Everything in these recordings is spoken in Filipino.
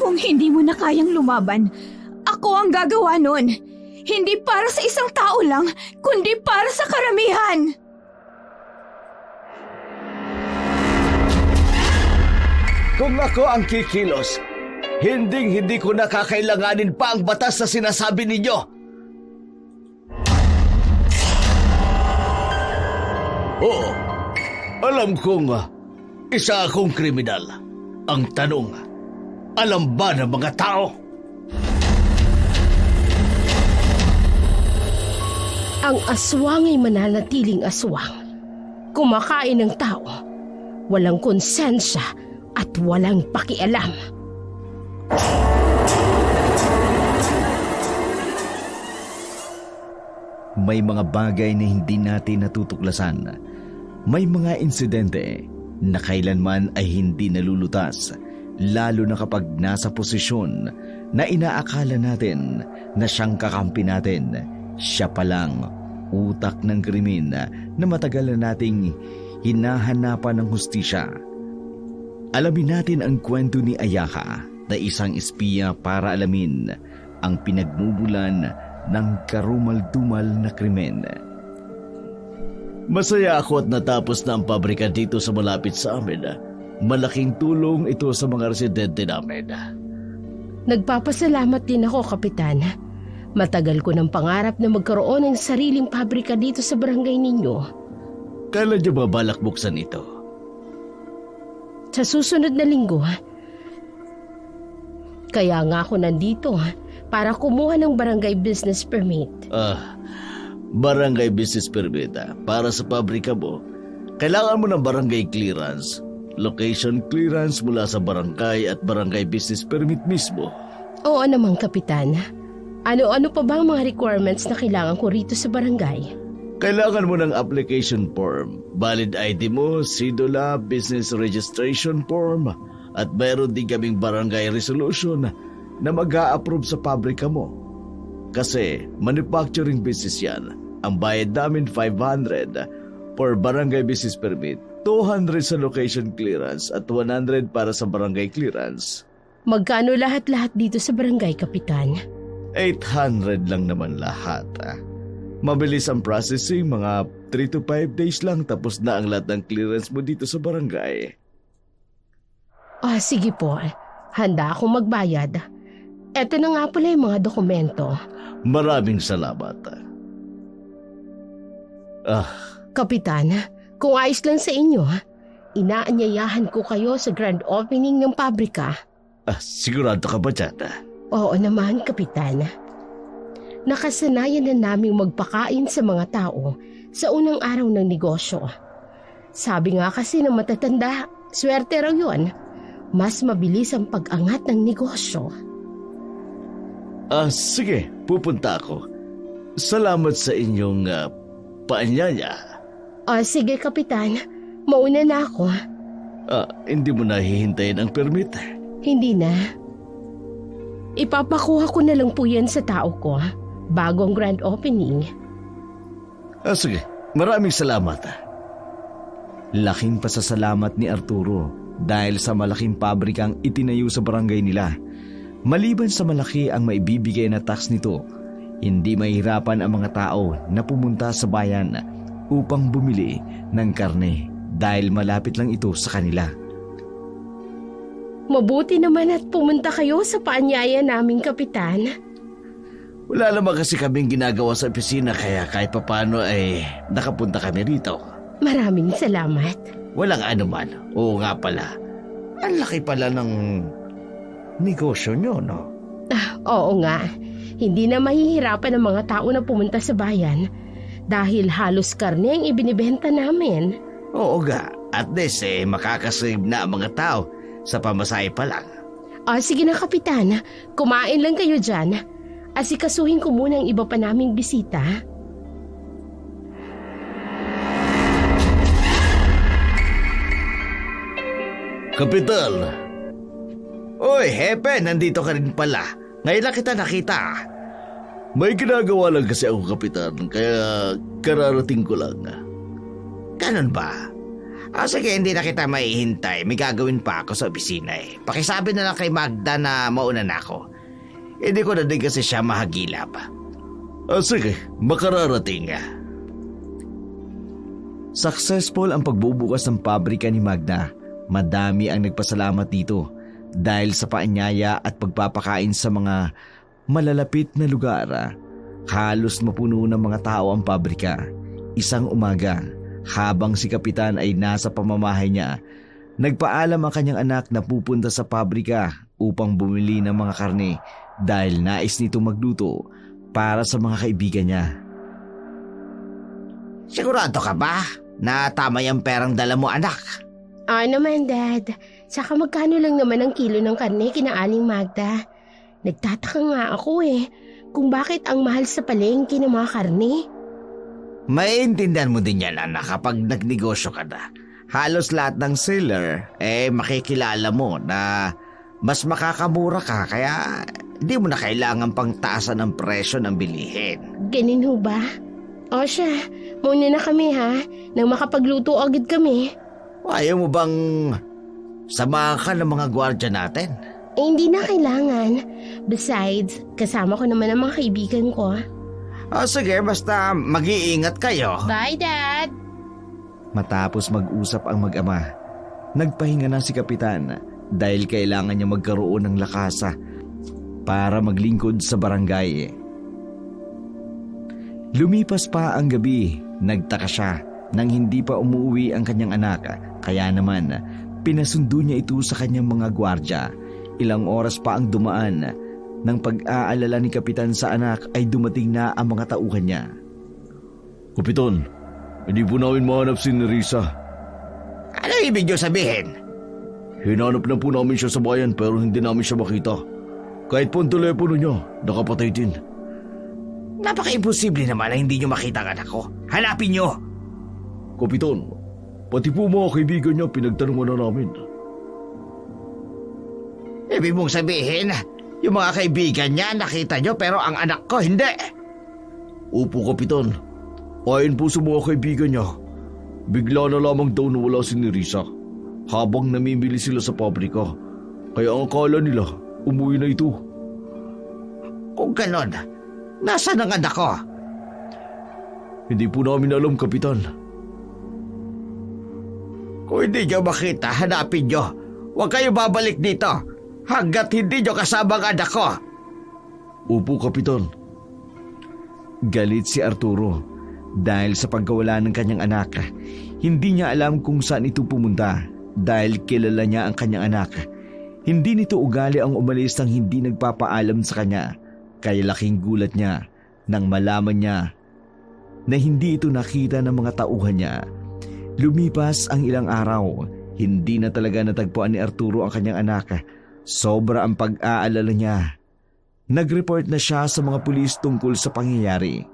Kung hindi mo na kayang lumaban, ako ang gagawa nun. Hindi para sa isang tao lang, kundi para sa karamihan. Kung ako ang kikilos, hindi ko na kakailanganin pa ang batas na sinasabi ninyo. Oo, alam kong isa akong kriminal. Ang tanong, alam ba ng mga tao? Ang aswang ay mananatiling aswang. Kumakain ng tao, walang konsensya at walang pakialam. May mga bagay na hindi natin natutuklasan. May mga insidente na kailanman ay hindi nalulutas, lalo na kapag nasa posisyon na inaakala natin na siyang kakampi natin. Siya palang utak ng krimen na matagal na nating hinahanapan ng hustisya. Alamin natin ang kwento ni Ayaka na isang espiya para alamin ang pinagmubulan ng karumal-dumal na krimen. Masaya ako at natapos na ang pabrika dito sa malapit sa amin. Malaking tulong ito sa mga residente namin. Nagpapasalamat din ako, Kapitan. Matagal ko ng pangarap na magkaroon ng sariling pabrika dito sa barangay ninyo. Kailan niyo ba balak buksan ito? Sa susunod na linggo. Kaya nga ako nandito para kumuha ng barangay business permit. Barangay business permit para sa pabrika mo. Kailangan mo ng barangay clearance, location clearance mula sa barangay at barangay business permit mismo. Oo naman, Kapitan. Ano-ano pa ba ang mga requirements na kailangan ko rito sa barangay? Kailangan mo ng application form, valid ID mo, CIDOLA, business registration form, at mayroon din kaming barangay resolution na mag-a-approve sa pabrika mo. Kasi manufacturing business yan. Ang bayad namin 500 for barangay business permit, 200 sa location clearance at 100 para sa barangay clearance. Magkano lahat-lahat dito sa barangay, Kapitan? 800 lang naman lahat. Mabilis ang processing, mga 3 to 5 days lang tapos na ang lahat ng clearance mo dito sa barangay. Sige po. Handa akong magbayad. Eto na nga pala yung mga dokumento. Maraming salamat. Kapitan, kung ayos lang sa inyo, inaanyayahan ko kayo sa grand opening ng pabrika. Sigurado ka ba dyan? Oo naman, Kapitan. Nakasanayan na naming magpakain sa mga tao sa unang araw ng negosyo. Sabi nga kasi ng matatanda, swerte raw yun. Mas mabilis ang pag-angat ng negosyo. Sige, pupunta ako. Salamat sa inyong paanyaya. Sige, Kapitan. Mauna na ako. Hindi mo na hihintayin ang permit? Hindi na. Ipapakuha ko na lang po yan sa tao ko bago ang grand opening. Sige, maraming salamat. Laking pasasalamat ni Arturo dahil sa malaking pabrikang itinayo sa barangay nila. Maliban sa malaki ang maibibigay na tax nito, hindi mahirapan ang mga tao na pumunta sa bayan upang bumili ng karne dahil malapit lang ito sa kanila. Mabuti naman at pumunta kayo sa paanyaya naming, Kapitan. Wala naman kasi kaming ginagawa sa opisina kaya kahit papano ay nakapunta kami rito. Maraming salamat. Walang anuman. Oo nga pala. Ang laki pala ng negosyo nyo, no? Oo nga. Hindi na mahihirapan ang mga tao na pumunta sa bayan dahil halos karne ang ibinibenta namin. Oo nga. At least makakasave na ang mga tao sa pamasahe pa lang. Sige na, Kapitan. Kumain lang kayo dyan. Asikasuhin ko muna ang iba pa naming bisita. Kapital! Oy, Hepe, nandito ka rin pala. Ngayon lang kita nakita. May ginagawa lang kasi ako, Kapitan, kaya kararating ko lang. Ganun ba? Sige, hindi na kita maihintay. May gagawin pa ako sa opisina eh. Pakisabi na lang kay Magda na mauna na ako. Hindi ko na din kasi siya mahagilap. Sige, makararating. Successful ang pagbubukas ng pabrika ni Magda. Madami ang nagpasalamat dito dahil sa paanyaya at pagpapakain sa mga malalapit na lugar. Halos mapuno ng mga tao ang pabrika. Isang umaga, habang si Kapitan ay nasa pamamahay niya, nagpaalam ang kanyang anak na pupunta sa pabrika upang bumili ng mga karne dahil nais nito magluto para sa mga kaibigan niya. Sigurado ka ba na tama yung perang dala mo, anak? Oo naman, Dad. Saka magkano lang naman ang kilo ng karne kina Aling Magda? Nagtataka nga ako kung bakit ang mahal sa palengke ng mga karne. Maintindihan mo din yan, anak, kapag nagnegosyo ka na. Halos lahat ng seller, makikilala mo na mas makakamura ka, kaya hindi mo na kailangan pang taasan ang presyo ng bilihin. Ganun ho ba? O siya, mauna na kami ha, nang makapagluto agad kami. Ayaw mo bang samahan ka ng mga gwardiya natin? Hindi na kailangan. Besides, kasama ko naman ang mga kaibigan ko. Sige, basta mag-iingat kayo. Bye, Dad! Matapos mag-usap ang mag-ama, nagpahinga na si Kapitan dahil kailangan niya magkaroon ng lakas para maglingkod sa barangay. Lumipas pa ang gabi, nagtaka siya nang hindi pa umuwi ang kanyang anak, kaya naman pinasundo niya ito sa kanyang mga gwardya. Ilang oras pa ang dumaan. Nang pag-aalala ni Kapitan sa anak ay dumating na ang mga tauhan niya. Kapitan, hindi po namin mahanap si Nerissa. Ano ibig niyo sabihin? Hinanap na po namin siya sa bayan pero hindi namin siya makita. Kahit po ang telepono niya, nakapatay din. Napaka-imposible naman na hindi niyo makita ang anak ko. Hanapin niyo! Kapitan, pati po mga kaibigan niya pinagtanungan na namin. Ibig mong sabihin, yung mga kaibigan niya nakita niyo pero ang anak ko hindi. Opo, Kapitan. Ayon po sa mga kaibigan niya, bigla na lamang daw nawala si Nerissa habang namimili sila sa pabrika. Kaya ang akala nila, umuwi na ito. Kung ganon, nasaan ang anak ko? Hindi po namin alam, Kapitan. Kung hindi niyo makita, hanapin niyo. Huwag kayo babalik dito hanggat hindi niyo kasama ang anak ko. Opo, Kapitan. Galit si Arturo dahil sa pagkawala ng kanyang anak. Hindi niya alam kung saan ito pumunta dahil kilala niya ang kanyang anak. Hindi nito ugali ang umalis nang hindi nagpapaalam sa kanya. Kaya laking gulat niya nang malaman niya na hindi ito nakita ng mga tauhan niya. Lumipas ang ilang araw, hindi na talaga natagpuan ni Arturo ang kanyang anak. Sobra ang pag-aalala niya. Nag-report na siya sa mga pulis tungkol sa pangyayari.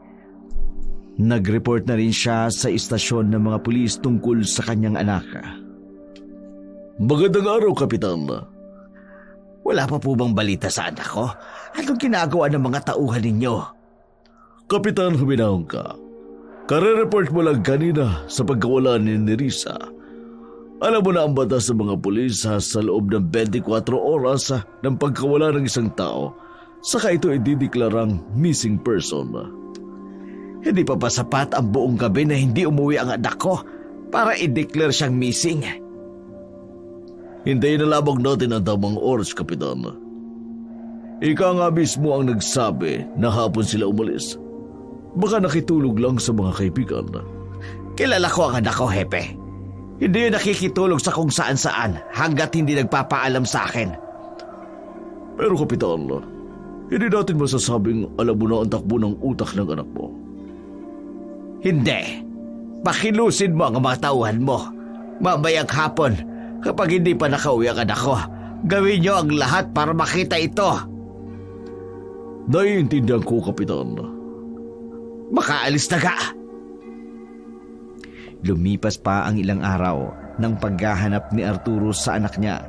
Nag-report na rin siya sa istasyon ng mga pulis tungkol sa kanyang anak. Magandang araw, Kapitan. Wala pa po bang balita sa anak ko? Anong ginagawa ng mga tauhan ninyo? Kapitan, huminahon ka. Kare-report mo lang kanina sa pagkawala ni Nerissa. Alam mo na ang batas ng mga pulis sa loob ng 24 oras ng pagkawala ng isang tao, saka ito idideklarang missing person. Hindi pa ba sapat ang buong gabi na hindi umuwi ang anak ko para i-declare siyang missing? Hintayin na lamang natin ang tamang oras, Kapitan. Ika nga mismo ang nagsabi na hapon sila umalis. Baka nakitulog lang sa mga kaibigan. Kilala ko ang anak ko, Hepe. Hindi yun nakikitulog sa kung saan-saan hanggat hindi nagpapaalam sa akin. Pero, Kapitan, hindi natin masasabing alam mo na ang takbo ng utak ng anak mo. Hindi. Pakilusin mo ang mga tauhan mo. Mamayang hapon, kapag hindi pa nakauwi ang anak ko, gawin niyo ang lahat para makita ito. Naiintindihan ko, Kapitan. Makaalis na ka. Lumipas pa ang ilang araw ng paghahanap ni Arturo sa anak niya.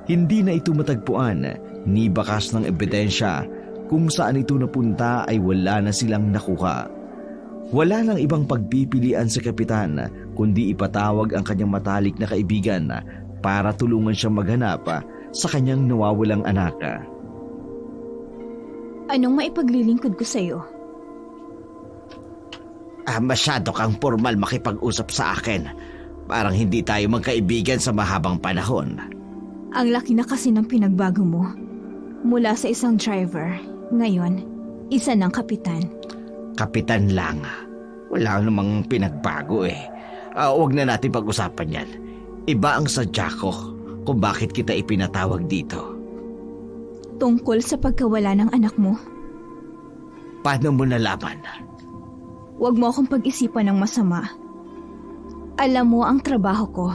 Hindi na ito matagpuan ni bakas ng ebidensya. Kung saan ito napunta ay wala na silang nakuha. Wala nang ibang pagpipilian sa kapitan kundi ipatawag ang kanyang matalik na kaibigan para tulungan siyang maghanap sa kanyang nawawalang anak. Anong maipaglilingkod ko sa'yo? Masyado kang formal makipag-usap sa akin. Parang hindi tayo magkaibigan sa mahabang panahon. Ang laki na kasi ng pinagbago mo. Mula sa isang driver, ngayon, isa ng kapitan. Kapitan lang. Wala namang pinagbago eh. Huwag na natin pag-usapan yan. Iba ang sadya ko kung bakit kita ipinatawag dito. Tungkol sa pagkawala ng anak mo, Paano mo nalaman? huwag mo akong pag-isipan ng masama. Alam mo ang trabaho ko.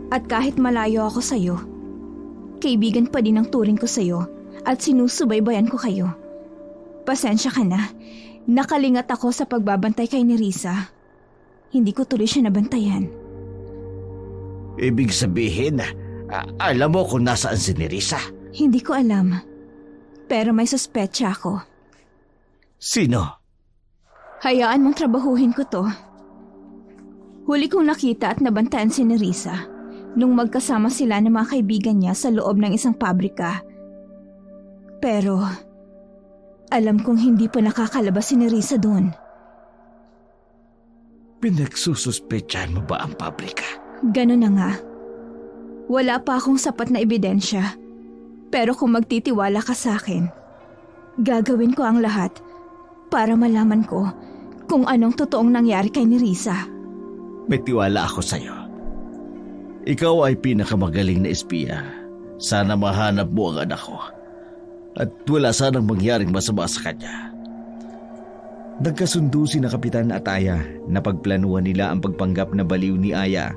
At kahit malayo ako sa'yo, kaibigan pa din ang turing ko sa'yo at sinusubaybayan ko kayo. Pasensya ka na. Nakalingat ako sa pagbabantay kay Nerissa. Hindi ko tuloy siya nabantayan. Ibig sabihin, alam mo kung nasaan si Nerissa? Hindi ko alam. Pero may suspetsa ako. Sino? Hayaan mong trabahuhin ko to. Huli kong nakita at nabantayan si Nerissa nung magkasama sila ng mga kaibigan niya sa loob ng isang pabrika. Pero alam kong hindi pa nakakalabas si Nerissa doon. Pinagsususpetsahan mo ba ang pabrika? Ganun na nga. Wala pa akong sapat na ebidensya. Pero kung magtitiwala ka sa akin, gagawin ko ang lahat para malaman ko kung anong totoong nangyari kay Nerissa. May tiwala ako sa'yo. Ikaw ay pinakamagaling na espiya. Sana mahanap mo ang anak ko. At wala sanang mangyaring masama sa kanya. Nagkasundo si na Kapitan at Aya na pagplanuhan nila ang pagpanggap na baliw ni Aya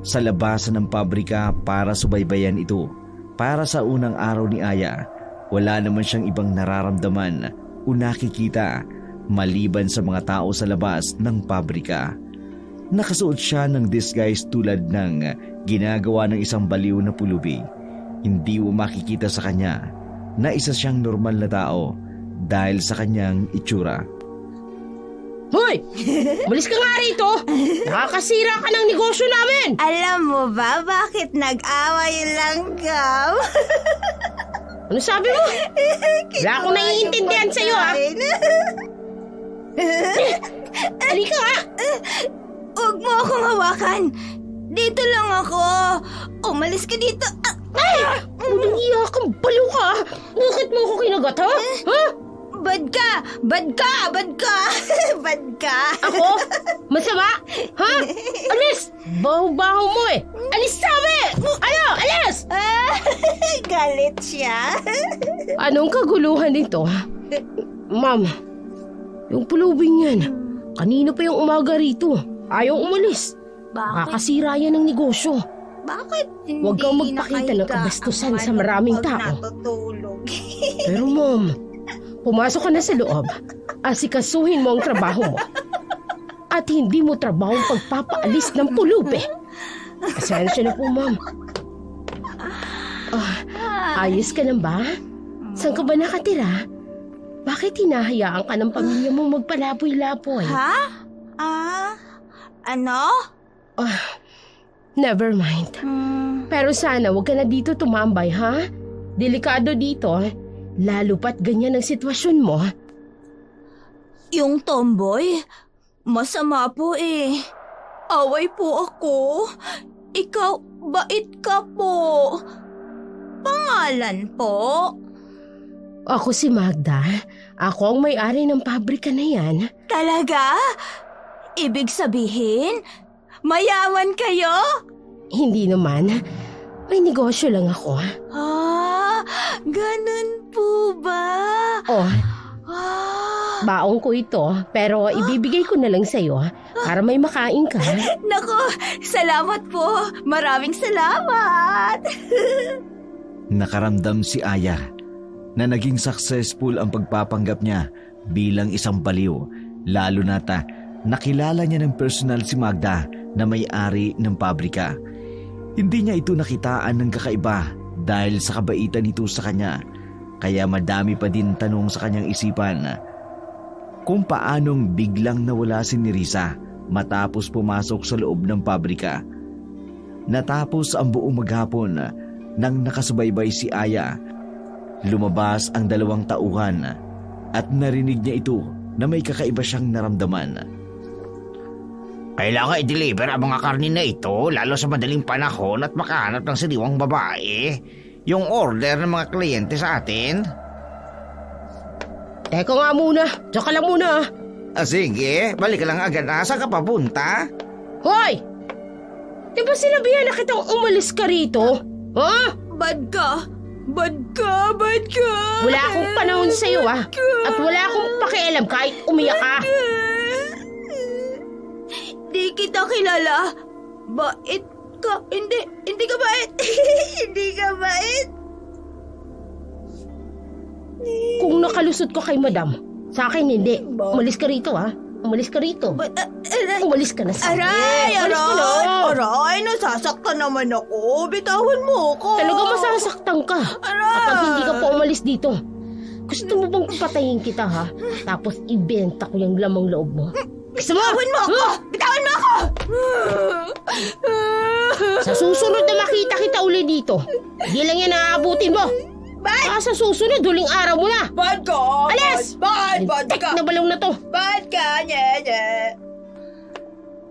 sa labasan ng pabrika para subaybayan ito. Para sa unang araw ni Aya, wala naman siyang ibang nararamdaman o nakikita maliban sa mga tao sa labas ng pabrika. Nakasuot siya ng disguise tulad ng ginagawa ng isang baliw na pulubi. Hindi mo makikita sa kanya na isa siyang normal na tao dahil sa kanyang itsura. Hoy! Malis ka nga rito! Nakakasira ka ng negosyo namin! Alam mo ba bakit nag-away lang ka? Ano sabi mo? Wala akong naiintindihan sa'yo, ha? Halika nga! Huwag mo akong hawakan. Dito lang ako. Umalis ka dito. Ay! Unang iya kang baliw ka! Bakit mo ako kinagat, ha? Ha? Bad ka! Bad ka! Bad ka! Bad ka! Ako? Masama? Ha? Alis! Baho-baho mo eh! Alis sabi! Ano? Alis! Galit siya. Anong kaguluhan nito? Ma'am, yung pulubing yan, kanina pa yung umaga rito. Ayaw umalis. Makakasira yan ng negosyo. Bakit hindi Huwag kang magpakita ng kabastusan sa maraming tao. Pero ma'am, pumasok ka na sa loob. Asikasuhin mo ang trabaho mo. At hindi mo trabaho ang pagpapaalis ng pulubi. Pasensya na po, ma'am. Ayos ka lang ba? Saan ka ba nakatira? Bakit hinahayaan ka ng pamilya mo magpalaboy-laboy? Ha? Ano? Never mind. Pero sana huwag ka na dito tumambay, ha? Delikado dito, lalo pat ganyan ang sitwasyon mo. Yung tomboy? Masama po eh. Away po ako. Ikaw, bait ka po. Pangalan po? Ako si Magda. Ako ang may-ari ng pabrika na yan. Talaga? Ibig sabihin, mayaman kayo? Hindi naman. May negosyo lang ako. Ganun po ba? Baong ko ito, pero ibibigay ko na lang sa'yo para may makain ka. Nako, salamat po. Maraming salamat. Nakaramdam si Aya na naging successful ang pagpapanggap niya bilang isang baliw, lalo nata nakilala niya ng personal si Magda na may-ari ng pabrika. Hindi niya ito nakitaan ng kakaiba dahil sa kabaitan nito sa kanya, kaya madami pa din tanong sa kanyang isipan. kung paanong biglang nawala si Nerissa matapos pumasok sa loob ng pabrika. Natapos ang buong maghapon nang nakasubaybay si Aya. Lumabas ang 2 tauhan at narinig niya ito na may kakaiba siyang naramdaman. Kailangan i-deliver ang mga karne na ito lalo sa madaling panahon at makahanap ng siliwang babae. Yung order ng mga kliyente sa atin. Teka nga muna, tsaka lang muna. Sige, balik ka lang agad na. Saan ka papunta? Hoy! Di ba sinabihan na kitang umalis ka rito? Ha? Bad ka! Bad ka! Bad ka! Wala akong panahon sa'yo at wala akong pakialam kahit umiyak ka. Di kita kilala. Bait ka. Hindi ka bait. Hindi ka bait. Kung nakalusot ko kay madam, sa akin hindi. Umalis ka rito Umalis ka rito. Umalis ka na sa Aray! Umalis ka na. Aray! Nasasaktan naman ako. Bitawan mo ako. Talaga masasaktan ka. Aray! Kapag hindi ka pa umalis dito. Gusto mo bang patayin kita Tapos ibenta ko yung lamang loob mo. Bitawan mo ako! Bitawan mo ako! Sa susunod na makita kita uli dito, hindi lang yan naaabutin mo. Sa susunod, huling araw mo na. Bad ka! Alis! Bad Tek na balong na to. Bad ka! Nye!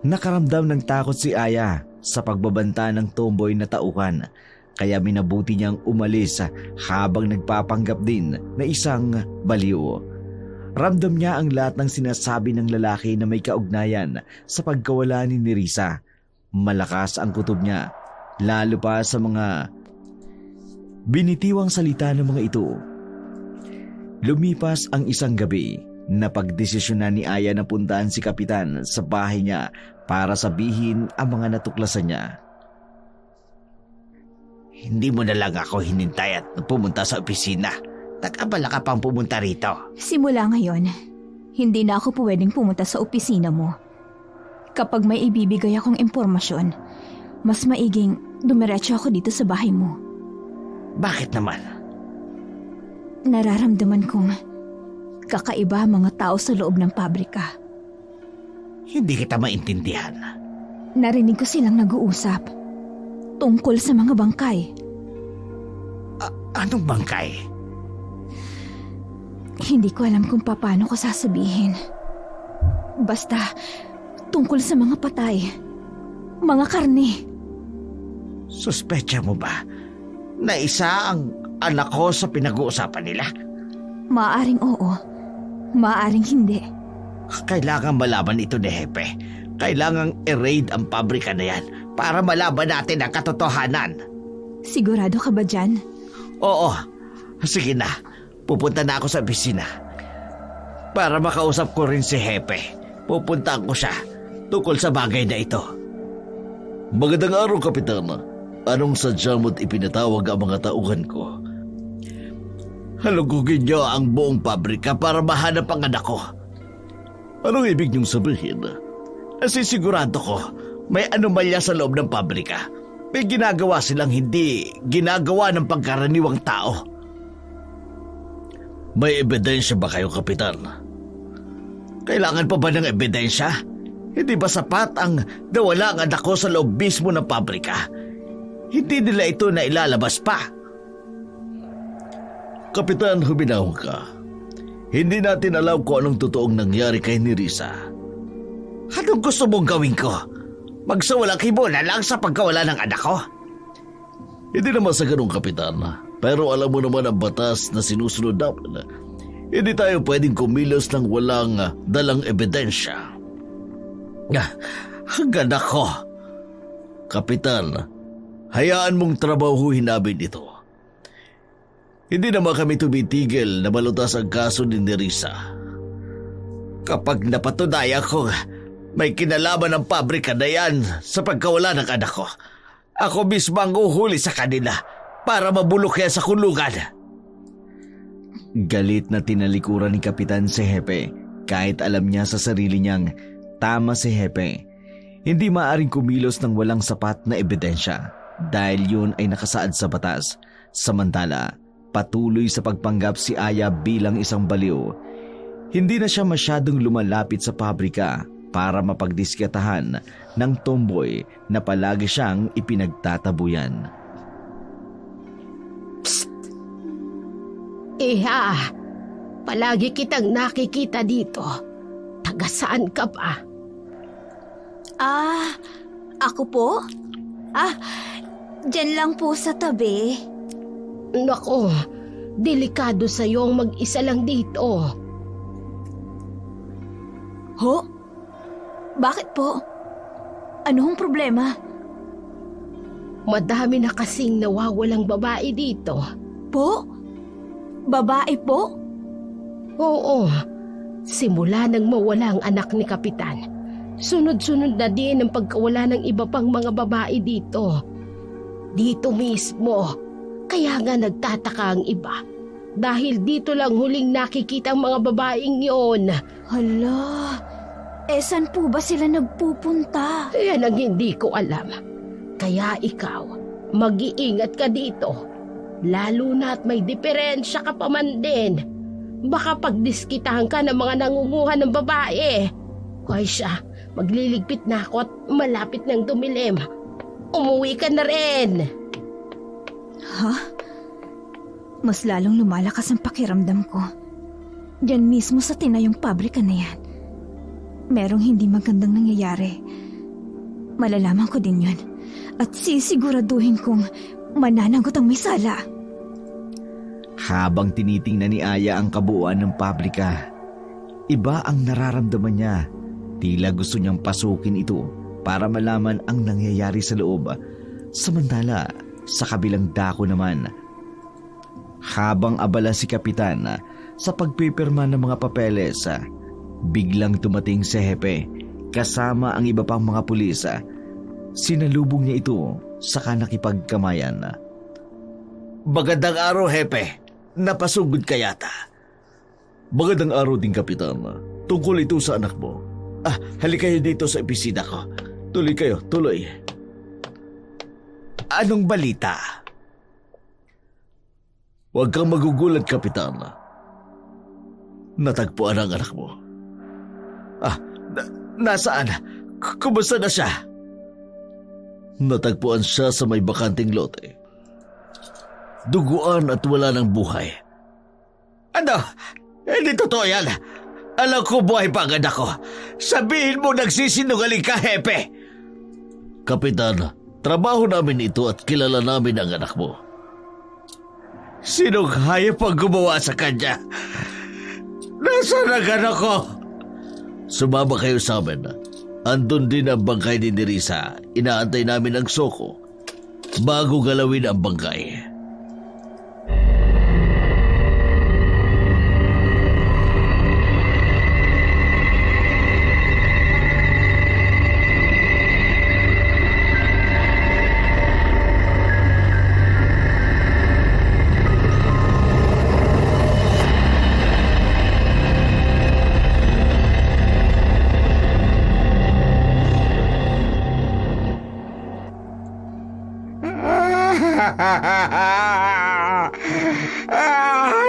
Nakaramdam ng takot si Aya sa pagbabanta ng tomboy na tauhan, kaya minabuti niyang umalis habang nagpapanggap din na isang baliw. Ramdam niya ang lahat ng sinasabi ng lalaki na may kaugnayan sa pagkawala ni Nerissa. Malakas ang kutob niya, lalo pa sa mga binitiwang salita ng mga ito. Lumipas ang isang gabi na pagdesisyonan ni Aya na puntahan si Kapitan sa bahay niya para sabihin ang mga natuklasan niya. Hindi mo na lang ako hinintay at pumunta sa opisina. Nag-abala ka pang pumunta rito. Simula ngayon, hindi na ako pwedeng pumunta sa opisina mo. Kapag may ibibigay akong impormasyon, mas maiging dumiretso ako dito sa bahay mo. Bakit naman? Nararamdaman kong kakaiba ang mga tao sa loob ng pabrika. Hindi kita maintindihan. Narinig ko silang nag-uusap tungkol sa mga bangkay. Anong bangkay? Hindi ko alam kung paano ko sasabihin. Basta, tungkol sa mga patay. Mga karne. Suspetsa mo ba na isa ang anak ko sa pinag-uusapan nila? Maaring oo. Maaring hindi. Kailangan malaman ito ni Hepe. Kailangang i-raid ang pabrika na yan para malaman natin ang katotohanan. Sigurado ka ba dyan? Oo. Sige na. Pupunta na ako sa opisina. Para makausap ko rin si Hepe. Pupuntaan ko siya tungkol sa bagay na ito. Magandang araw, Kapitan. Anong sadya mo't ipinatawag ang mga tauhan ko? Halugugin niyo ang buong pabrika para mahanap ang anak ko. Anong ibig niyong sabihin? Kasi sigurado ko may anomalya sa loob ng pabrika. May ginagawa silang hindi ginagawa ng pangkaraniwang tao. May ebidensya ba kayo, Kapitan? Kailangan pa ba ng ebidensya? Hindi ba sapat ang nawala ang anak ko sa loob mismo ng pabrika? Hindi nila ito na ilalabas pa. Kapitan, huminahon ka. Hindi natin alam kung anong totoong nangyari kay Nerissa. Anong gusto mong gawin ko? Magsawalang hibo na lang sa pagkawala ng anak ko? Hindi naman sa ganun, Kapitan. Pero alam mo naman ang batas na sinusunod namin. Hindi tayo pwedeng kumilos ng walang dalang ebidensya. Hanggang ako. Kapitan, hayaan mong trabahuhin namin ito. Hindi naman kami tumitigil na malutas ang kaso ni Nerissa. Kapag napatunayan ko may kinalaman ng pabrika na yan sa pagkawala ng anak ko, ako mismo ang uhuli sa kanila para mabulok yan sa kulungan. Galit na tinalikuran ni Kapitan si Hepe kahit alam niya sa sarili niyang tama si Hepe. Hindi maaaring kumilos ng walang sapat na ebidensya dahil yun ay nakasaad sa batas. Samantala, patuloy sa pagpanggap si Aya bilang isang baliw. Hindi na siya masyadong lumalapit sa pabrika para mapagdiskatahan ng tomboy na palagi siyang ipinagtatabuyan. Iha, palagi kitang nakikita dito. Taga saan ka pa? Ako po? Diyan lang po sa tabi. Nako, delikado sa'yong mag-isa lang dito. Ho? Bakit po? Ano hong problema? Madami na kasing nawawalang babae dito. Po? Babae po? Oo, simula nang mawala ang anak ni Kapitan, sunod-sunod na din ang pagkawala ng iba pang mga babae dito. Dito mismo, kaya nga nagtataka ang iba. Dahil dito lang huling nakikita ang mga babaeng yon. Hala, saan po ba sila nagpupunta? Yan ang hindi ko alam. Kaya ikaw, mag-iingat ka dito. Lalo na at may diferensya ka pa man din. Baka pagdiskitahan ka ng mga nangunguha ng babae. Kaya siya, magliligpit na ako at malapit ng dumilim. Umuwi ka na rin. Ha? Mas lalong lumalakas ang pakiramdam ko. Diyan mismo sa tinayong pabrika na yan. Merong hindi magandang nangyayari. Malalaman ko din yun. At sisiguraduhin kong mananagot ang may sala. Habang tinitingnan ni Aya ang kabuuan ng pabrika, iba ang nararamdaman niya. Tila gusto niyang pasukin ito para malaman ang nangyayari sa loob. Samantala, sa kabilang dako naman, habang abala si Kapitan sa pagpipirma ng mga papeles, biglang tumating si Hepe kasama ang iba pang mga pulis. Sinalubong niya ito saka nakipagkamayan. Magandang araw, Hepe. Napasugod ka yata. Magandang araw din, Kapitan. Tungkol ito sa anak mo. Halika kayo dito sa opisina ko. Tuloy kayo, tuloy. Anong balita? Huwag kang magugulat, Kapitan. Natagpuan ang anak mo. Nasaan? Kumusta na siya? Natagpuan siya sa may bakanting lote. Duguan at wala ng buhay. Ano? Hindi totoo yan. Alam ko buhay pa ang anak ko. Sabihin mo nagsisinungaling ka, Hepe. Kapitan, trabaho namin ito at kilala namin ang anak mo. Sinong hayop ang gumawa sa kanya? Nasaan ang anak ko? Sumama kayo sa amin. Andun din ang bangkay ni Nerissa. Inaantay namin ang soko bago galawin ang bangkay.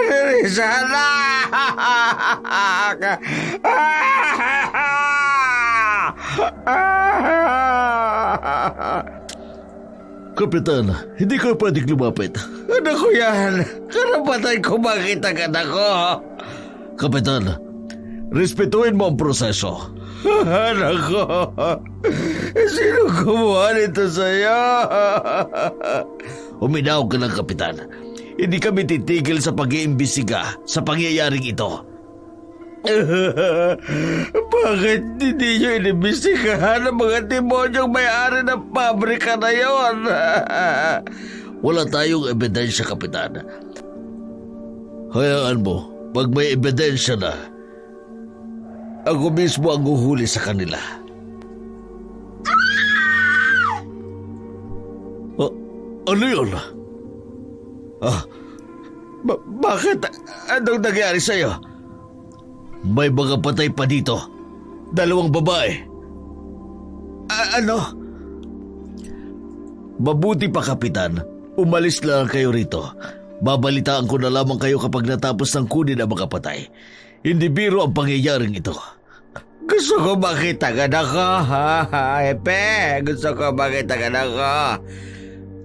Nerissa na! Kapitan, hindi ko pwedeng lumapit. Ano ko yan? Karapatan ko makita ka na ko. Kapitan, respetuhin mo ang proseso. Anak ko, sino kumuha nito sa'yo? Uminaw ka lang, Kapitan. Hindi kami titigil sa pag-iimbestiga sa pangyayaring ito. Bakit hindi nyo inimbestigahan ang mga demonyong may-ari ng pabrika na yon? Wala tayong ebidensya, Kapitan. Hayaan mo, pag may ebidensya na, ako mismo ang uhuli sa kanila. Ano yun? Bakit? Anong nangyari sa'yo? May mga patay pa dito. 2 babae. Ano? Mabuti pa, Kapitan. Umalis lang kayo rito. Babalitaan ko na lamang kayo kapag natapos ng kunin ang mga patay. Hindi biro ang pangyayaring ito. Gusto ko makita ka na ko, ha, Hepe. Gusto ko makita ka na ko.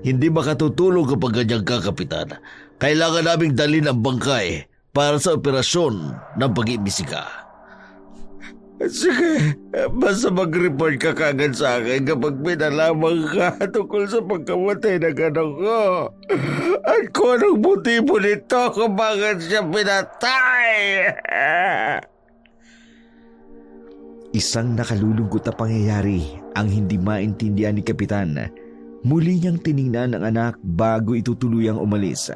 Hindi makatutulong kapag ganyan ka, Kapitan. Kailangan naming dalhin ang bangkay para sa operasyon ng pag-iimbestiga. Sige, basta mag-report ka kagad sa akin kapag pinalaman ka tungkol sa pagkamatay ng anak ko. At kung anong motibo nito kung bakit siya pinatay. Isang nakalulungkot na pangyayari ang hindi maintindihan ni Kapitan. Muli niyang tiningnan ang anak bago ito tuluyang umalis.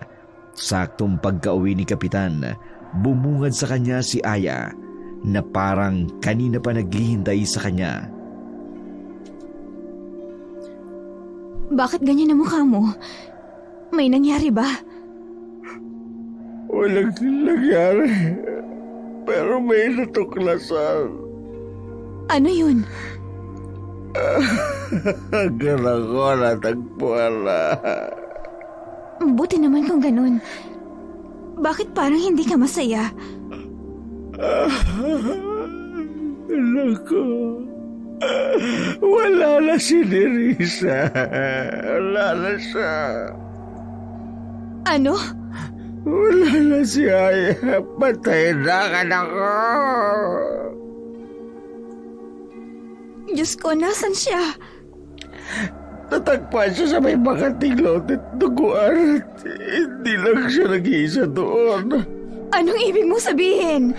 Saktong pagka-uwi ni Kapitan, bumungad sa kanya si Aya na parang kanina pa naghihintay sa kanya. Bakit ganyan ang mukha mo? May nangyari ba? Walang nangyari. Pero may natuklasan. Ano yun? Ganun ko natagpuan na. Buti naman kung ganun. Bakit parang hindi ka masaya? Naku, wala na si Nerissa. Wala na siya. Ano? Wala na si Aya. Patay na ka na ko. Diyos ko, nasan siya? Natagpan siya sa may makating lote at duguan. Hindi lang siya nag-iisa doon. Anong ibig mong sabihin?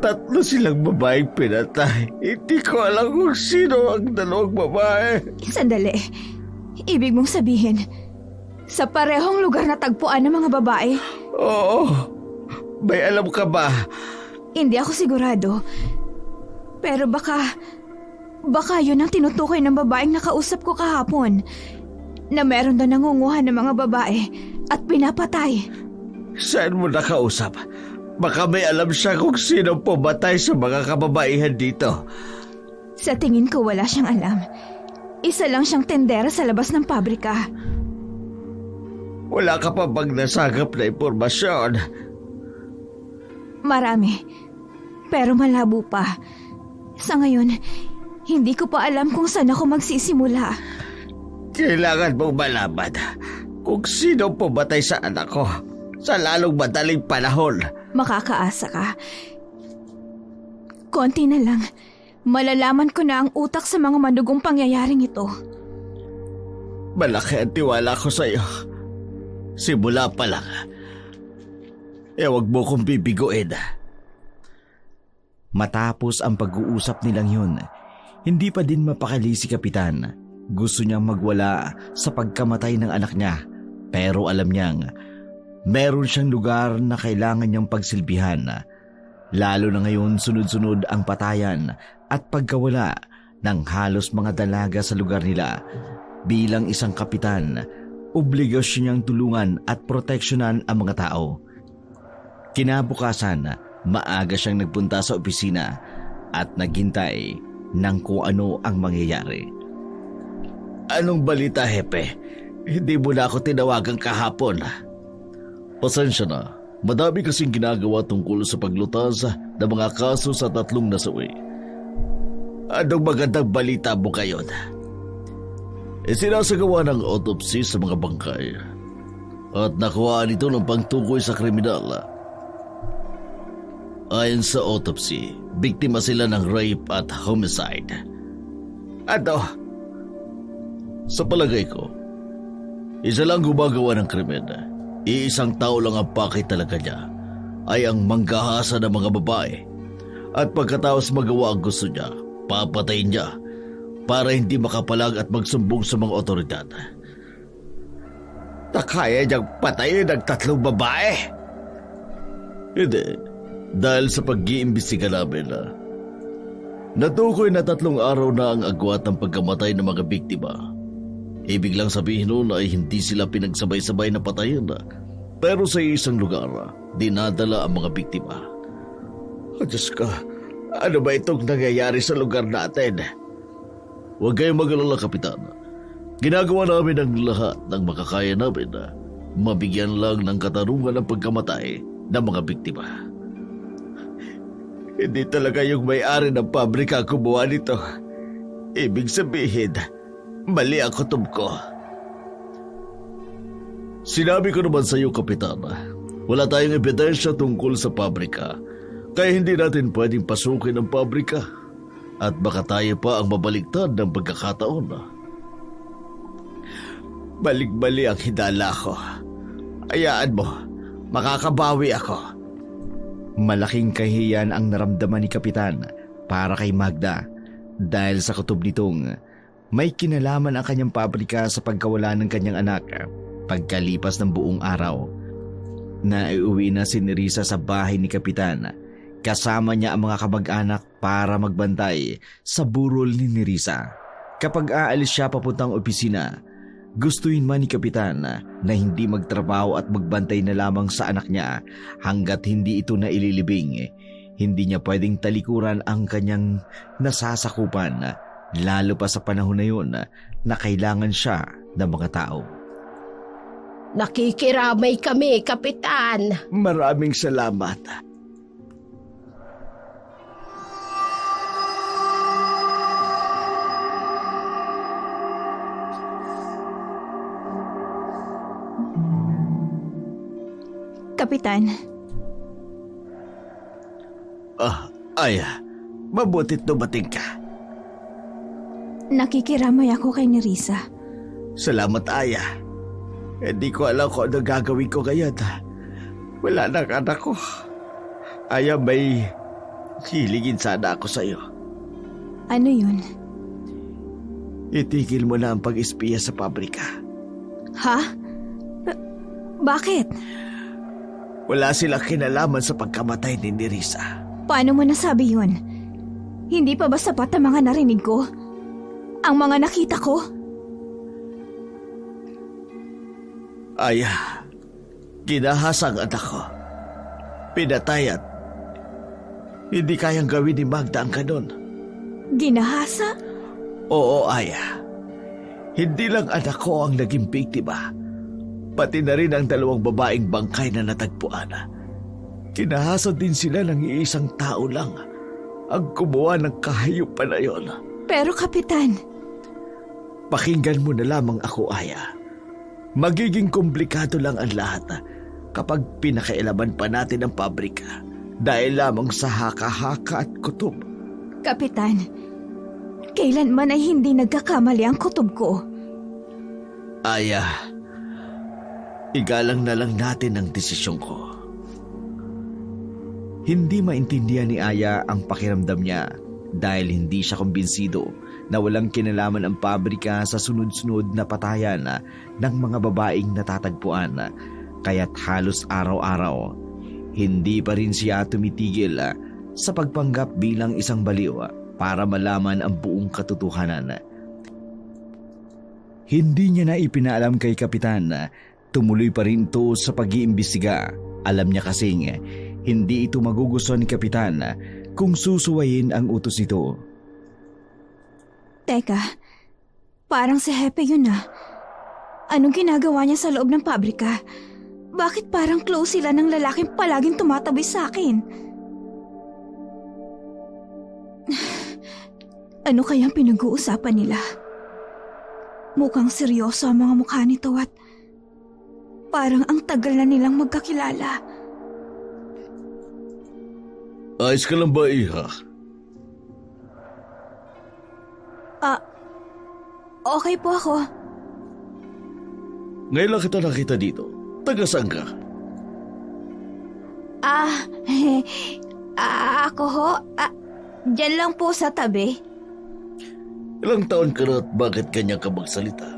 3 silang babaeng pinatay. Hindi ko alam kung sino ang 2 babae. Sandali. Ibig mong sabihin, sa parehong lugar na tagpuan ng mga babae? Oo. May alam ka ba? Hindi ako sigurado. Pero baka yun ang tinutukoy ng babaeng nakausap ko kahapon. Na meron daw nangunguha ng mga babae at pinapatay. Saan mo nakausap? Baka may alam siya kung sino pumatay sa mga kababaihan dito. Sa tingin ko wala siyang alam. Isa lang siyang tendera sa labas ng pabrika. Wala ka pa bang nasagap na impormasyon? Marami. Pero malabo pa. Sa ngayon, hindi ko pa alam kung saan ako magsisimula. Kailangan mong malaman kung sino pumatay sa anak ko sa lalong madaling panahon. Makakaasa ka. Konti na lang. Malalaman ko na ang utak sa mga manugong pangyayaring ito. Malaki ang tiwala ko sa iyo. Simula pa lang. Huwag mo kong bibiguin. Matapos ang pag-uusap nilang yun, hindi pa din mapakali si Kapitan. Gusto niyang magwala sa pagkamatay ng anak niya, pero alam niyang meron siyang lugar na kailangan niyang pagsilbihan. Lalo na ngayon sunod-sunod ang patayan at pagkawala ng halos mga dalaga sa lugar nila. Bilang isang kapitan, obligasyon niyang tulungan at proteksyonan ang mga tao. Kinabukasan, maaga siyang nagpunta sa opisina at naghintay ng kung ano ang mangyayari. Anong balita, Hepe? Hindi mo na ako tinawagan kahapon. Pasensya na. Madami kasing ginagawa tungkol sa paglutas ng mga kaso sa 3 nasawi. Anong magandang balita mo ngayon? Sinasagawa ng autopsy sa mga bangkay at nakuhaan ito ng pangtukoy sa kriminal. Ayon sa autopsy, biktima sila ng rape at homicide. Ano? Sa palagay ko, isa lang gumagawa ng krimen. Iisang tao lang ang pakay talaga niya ay ang manggahasa ng mga babae. At pagkatapos magawa ang gusto niya, papatayin niya para hindi makapalag at magsumbong sa mga otoridad. Kaya niyang patayin ang 3 babae? Hindi. Dahil sa pag-iimbestiga namin, natukoy na 3 araw na ang agwat ng pagkamatay ng mga biktima. Ibig lang sabihin noon ay hindi sila pinagsabay-sabay na patayin, pero sa isang lugar, dinadala ang mga biktima. Diyos ko, ano ba itong nangyayari sa lugar natin? Huwag kayong mag-alala, Kapitan. Ginagawa namin ang lahat ng makakaya namin na mabigyan lang ng katarungan ang pagkamatay ng mga biktima. Hindi talaga yung may-ari ng pabrika gumawa nito. Ibig sabihin, mali ang kutob ko. Sinabi ko naman sa iyo, Kapitan, wala tayong ebidensya tungkol sa pabrika, kaya hindi natin pwedeng pasukin ang pabrika. At baka tayo pa ang mabaliktad ng pagkakataon. Balik-bali ang hidala ko. Hayaan mo, makakabawi ako. Malaking kahiyan ang naramdaman ni Kapitan para kay Magda dahil sa kutob nitong may kinalaman ang kanyang pabrika sa pagkawala ng kanyang anak. Pagkalipas ng buong araw, naiuwi na si Nerissa sa bahay ni Kapitan. Kasama niya ang mga kamag-anak para magbantay sa burol ni Nerissa. Kapag aalis siya papuntang opisina, gustuin man ni Kapitan na hindi magtrabaho at magbantay na lamang sa anak niya hanggat hindi ito na ililibing. Hindi niya pwedeng talikuran ang kanyang nasasakupan, lalo pa sa panahon na yun na kailangan siya ng mga tao. Nakikiramay kami, Kapitan. Maraming salamat. Kapitan, Aya, mabutit dumating ka. nakikiramay ako kay Nerissa. Salamat, Aya. Hindi ko alam kung ano gagawin ko ngayon. Wala nang anak ko. Aya, may hiligin sana ako sa iyo. Ano yun? Itigil mo na ang pag-espiya sa pabrika. Ha? Bakit? Wala silang kinalaman sa pagkamatay ni Nerissa. Paano mo nasabi yun? Hindi pa ba sapat ang mga narinig ko? Ang mga nakita ko? Aya, ginahasang anak ko. Pinatay at hindi kayang gawin ni Magda ang ganon. Ginahasa? Oo, Aya. Hindi lang anak ko ang naging biktima. Pati na rin ang 2 babaeng bangkay na natagpuan. Kinahasa din sila ng iisang tao lang ang gumawa ng kahayupan na yon. Pero Kapitan, Pakinggan mo na lamang ako, Aya. Magiging komplikado lang ang lahat kapag pinakailaman pa natin ang pabrika dahil lamang sa haka-haka at kutob. Kapitan, kailanman ay hindi nagkakamali ang kutob ko. Aya, igalang na lang natin ang desisyon ko. Hindi maintindihan ni Aya ang pakiramdam niya dahil hindi siya kumbinsido na walang kinalaman ang pabrika sa sunod-sunod na patayan ng mga babaeng natatagpuan. Kaya't halos araw-araw, hindi pa rin siya tumitigil sa pagpanggap bilang isang baliw para malaman ang buong katotohanan. Hindi niya na ipinaalam kay Kapitan na tumuloy pa rin ito sa pag-iimbestiga. Alam niya kasing hindi ito magugustuhan ni Kapitan kung susuwayin ang utos nito. Teka, parang si Hepe yun ah. Anong ginagawa niya sa loob ng pabrika? Bakit parang close sila ng lalaking palaging tumatabi sa akin? Ano kayang pinag-uusapan nila? Mukhang seryoso ang mga mukha nito at parang ang tagal na nilang magkakilala. Ayos ka lang ba, Iha? Okay po ako. Ngayon lang kita nakita dito. Taga saan ka? Ako ho. Diyan lang po sa tabi. Ilang taon ka na at bakit kanya ka magsalita?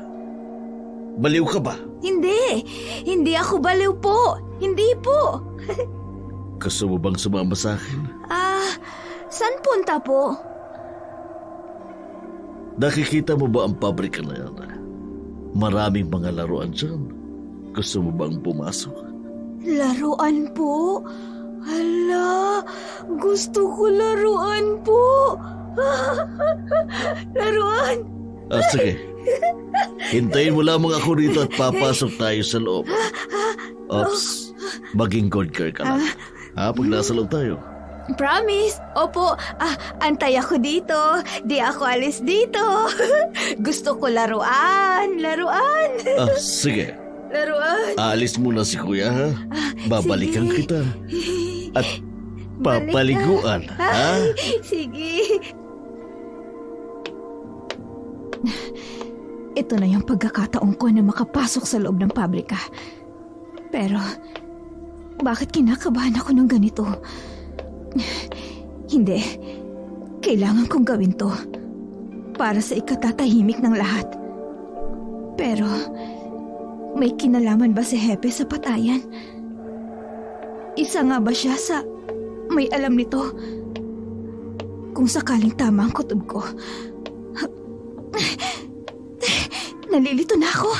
Baliw ka ba? Hindi ako baliw po. Hindi po. Gusto mo bang sumama sa akin? Saan punta po? Nakikita mo ba ang pabrika na yan? Maraming mga laruan dyan. Gusto mo bang pumasok? Laruan po? Hala, gusto ko laruan po. Laruan. Sige. Hintayin mo lamang ako rito at papasok tayo sa loob. Ops, maging good girl ka lang. Pag nasa loob tayo, Promise. Opo, antay ako dito. Di ako alis dito. Gusto ko laruan. Sige. Laruan. Aalis muna si kuya, ha? Babalikan sige. kita. At papaliguan, ha? Sige. Ito na yung pagkakataon ko na makapasok sa loob ng pabrika. Pero, bakit kinakabahan ako ng ganito? Hindi. Kailangan kong gawin to. Para sa ikatatahimik ng lahat. Pero, may kinalaman ba si Hepe sa patayan? Isa nga ba siya sa may alam nito? Kung sakaling tama ang kutob ko. Nalilito na ako.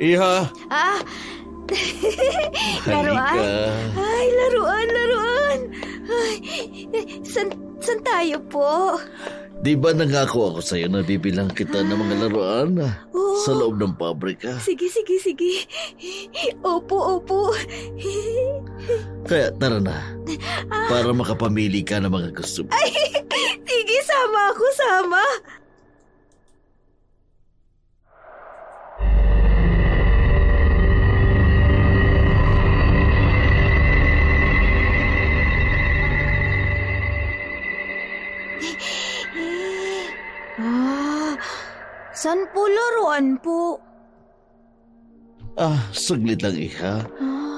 Iha! Laruan? Halika. Ay, laruan. Ay, san tayo po? Di ba nangako ako sa'yo na bibilang kita ng mga laruan Oo. sa loob ng pabrika? Sige. Opo. Kaya tara na, para makapamili ka ng mga gusto mo. Sige, sama. San po laruan po? Saglit lang, Iha.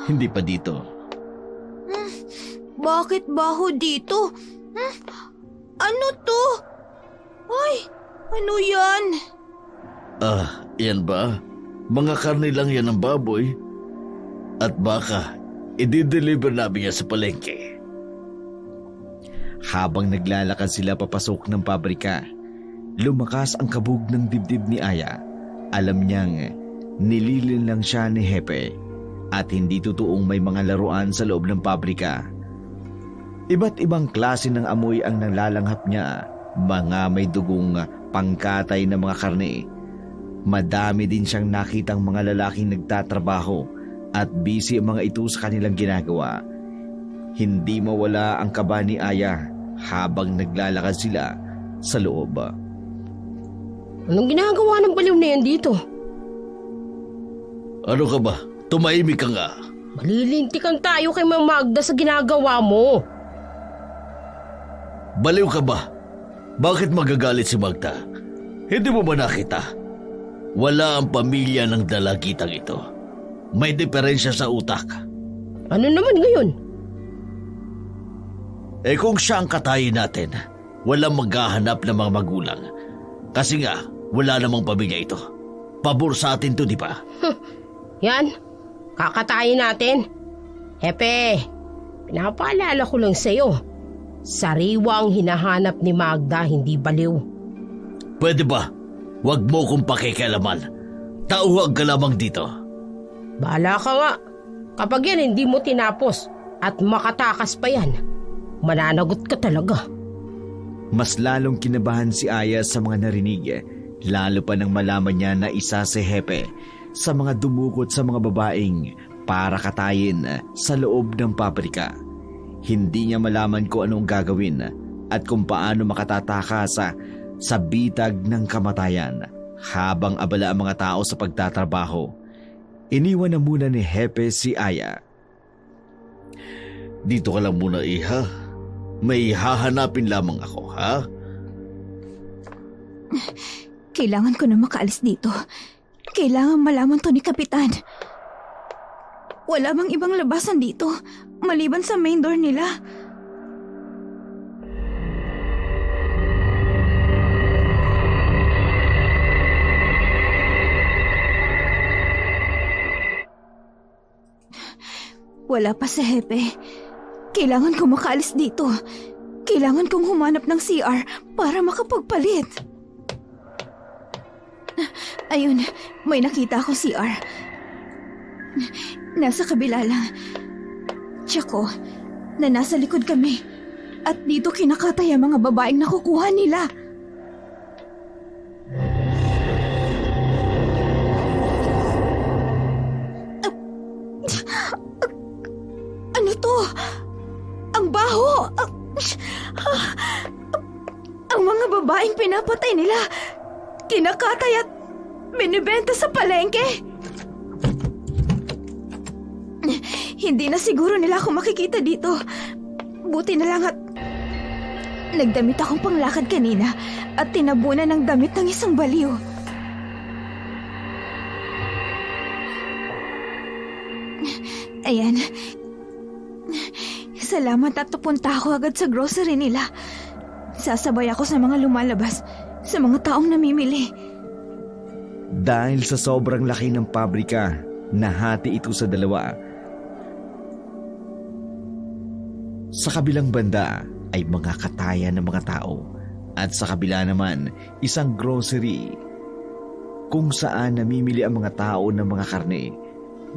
Hindi pa dito. Bakit baho dito? Ano to? Ay, ano yan? Yan ba? Mga karne lang yan ng baboy. At baka, i-deliver namin yan sa palengke. Habang naglalakad sila papasok ng pabrika, lumakas ang kabog ng dibdib ni Aya. Alam niyang nililin lang siya ni Hepe at hindi totoong may mga laruan sa loob ng pabrika. Iba't ibang klase ng amoy ang nalalanghap niya, mga may dugong pangkatay na mga karne. Madami din siyang nakitang mga lalaking nagtatrabaho at busy ang mga ito sa kanilang ginagawa. Hindi mawala ang kaba ni Aya habang naglalakad sila sa loob. Anong ginagawa ng baliw na yan dito? Ano ka ba? Tumahimik ka nga. Malilintikan tayo kay Mang Magda sa ginagawa mo. Baliw ka ba? Bakit magagalit si Magda? Hindi mo ba nakita? Wala ang pamilya ng dalagitang ito. May diferensya sa utak. Ano naman ngayon? Kung siya ang katayin natin, walang maghahanap ng mga magulang. Kasi nga, wala namang pamilya ito. Pabor sa atin to, di ba? Yan, kakatayin natin. Hepe, pinapaalala ko lang sa'yo. Sariwang hinahanap ni Magda, hindi baliw. Pwede ba? Huwag mo kong pakikialaman. Tauhag ka lamang dito. Bahala ka nga. Kapag yan hindi mo tinapos at makatakas pa yan, mananagot ka talaga. Mas lalong kinabahan si Aya sa mga narinig, lalo pa nang malaman niya na isa si Hepe sa mga dumukot sa mga babaeng para katayin sa loob ng pabrika. Hindi niya malaman kung anong gagawin at kung paano makatatakas sa bitag ng kamatayan habang abala ang mga tao sa pagtatrabaho. Iniwan na muna ni Hepe si Aya. Dito ka lang muna, Iha. May hahanapin lamang ako, ha? Kailangan ko na makaalis dito. Kailangan malaman to ni Kapitan. Wala bang ibang labasan dito, maliban sa main door nila? Wala pa si Hepe. Kailangan kong makaalis dito. Kailangan kong humanap ng CR para makapagpalit. Ayun, may nakita ako CR. Nasa kabila lang. Tsako, na nasa likod kami. At dito kinakatay ang mga babaeng nakukuha nila. babaeng pinapatay nila, kinakatay at binibenta sa palengke. Hindi na siguro nila ako makikita dito. Buti na lang at nagdamit akong panglakad kanina at tinabunan ng damit ng isang baliw. Ayan. Salamat at napunta ako agad sa grocery nila. Sasabay ako sa mga lumalabas, sa mga taong namimili. Dahil sa sobrang laki ng pabrika, nahati ito sa dalawa. Sa kabilang banda ay mga katayan ng mga tao at sa kabila naman isang grocery kung saan namimili ang mga tao ng mga karne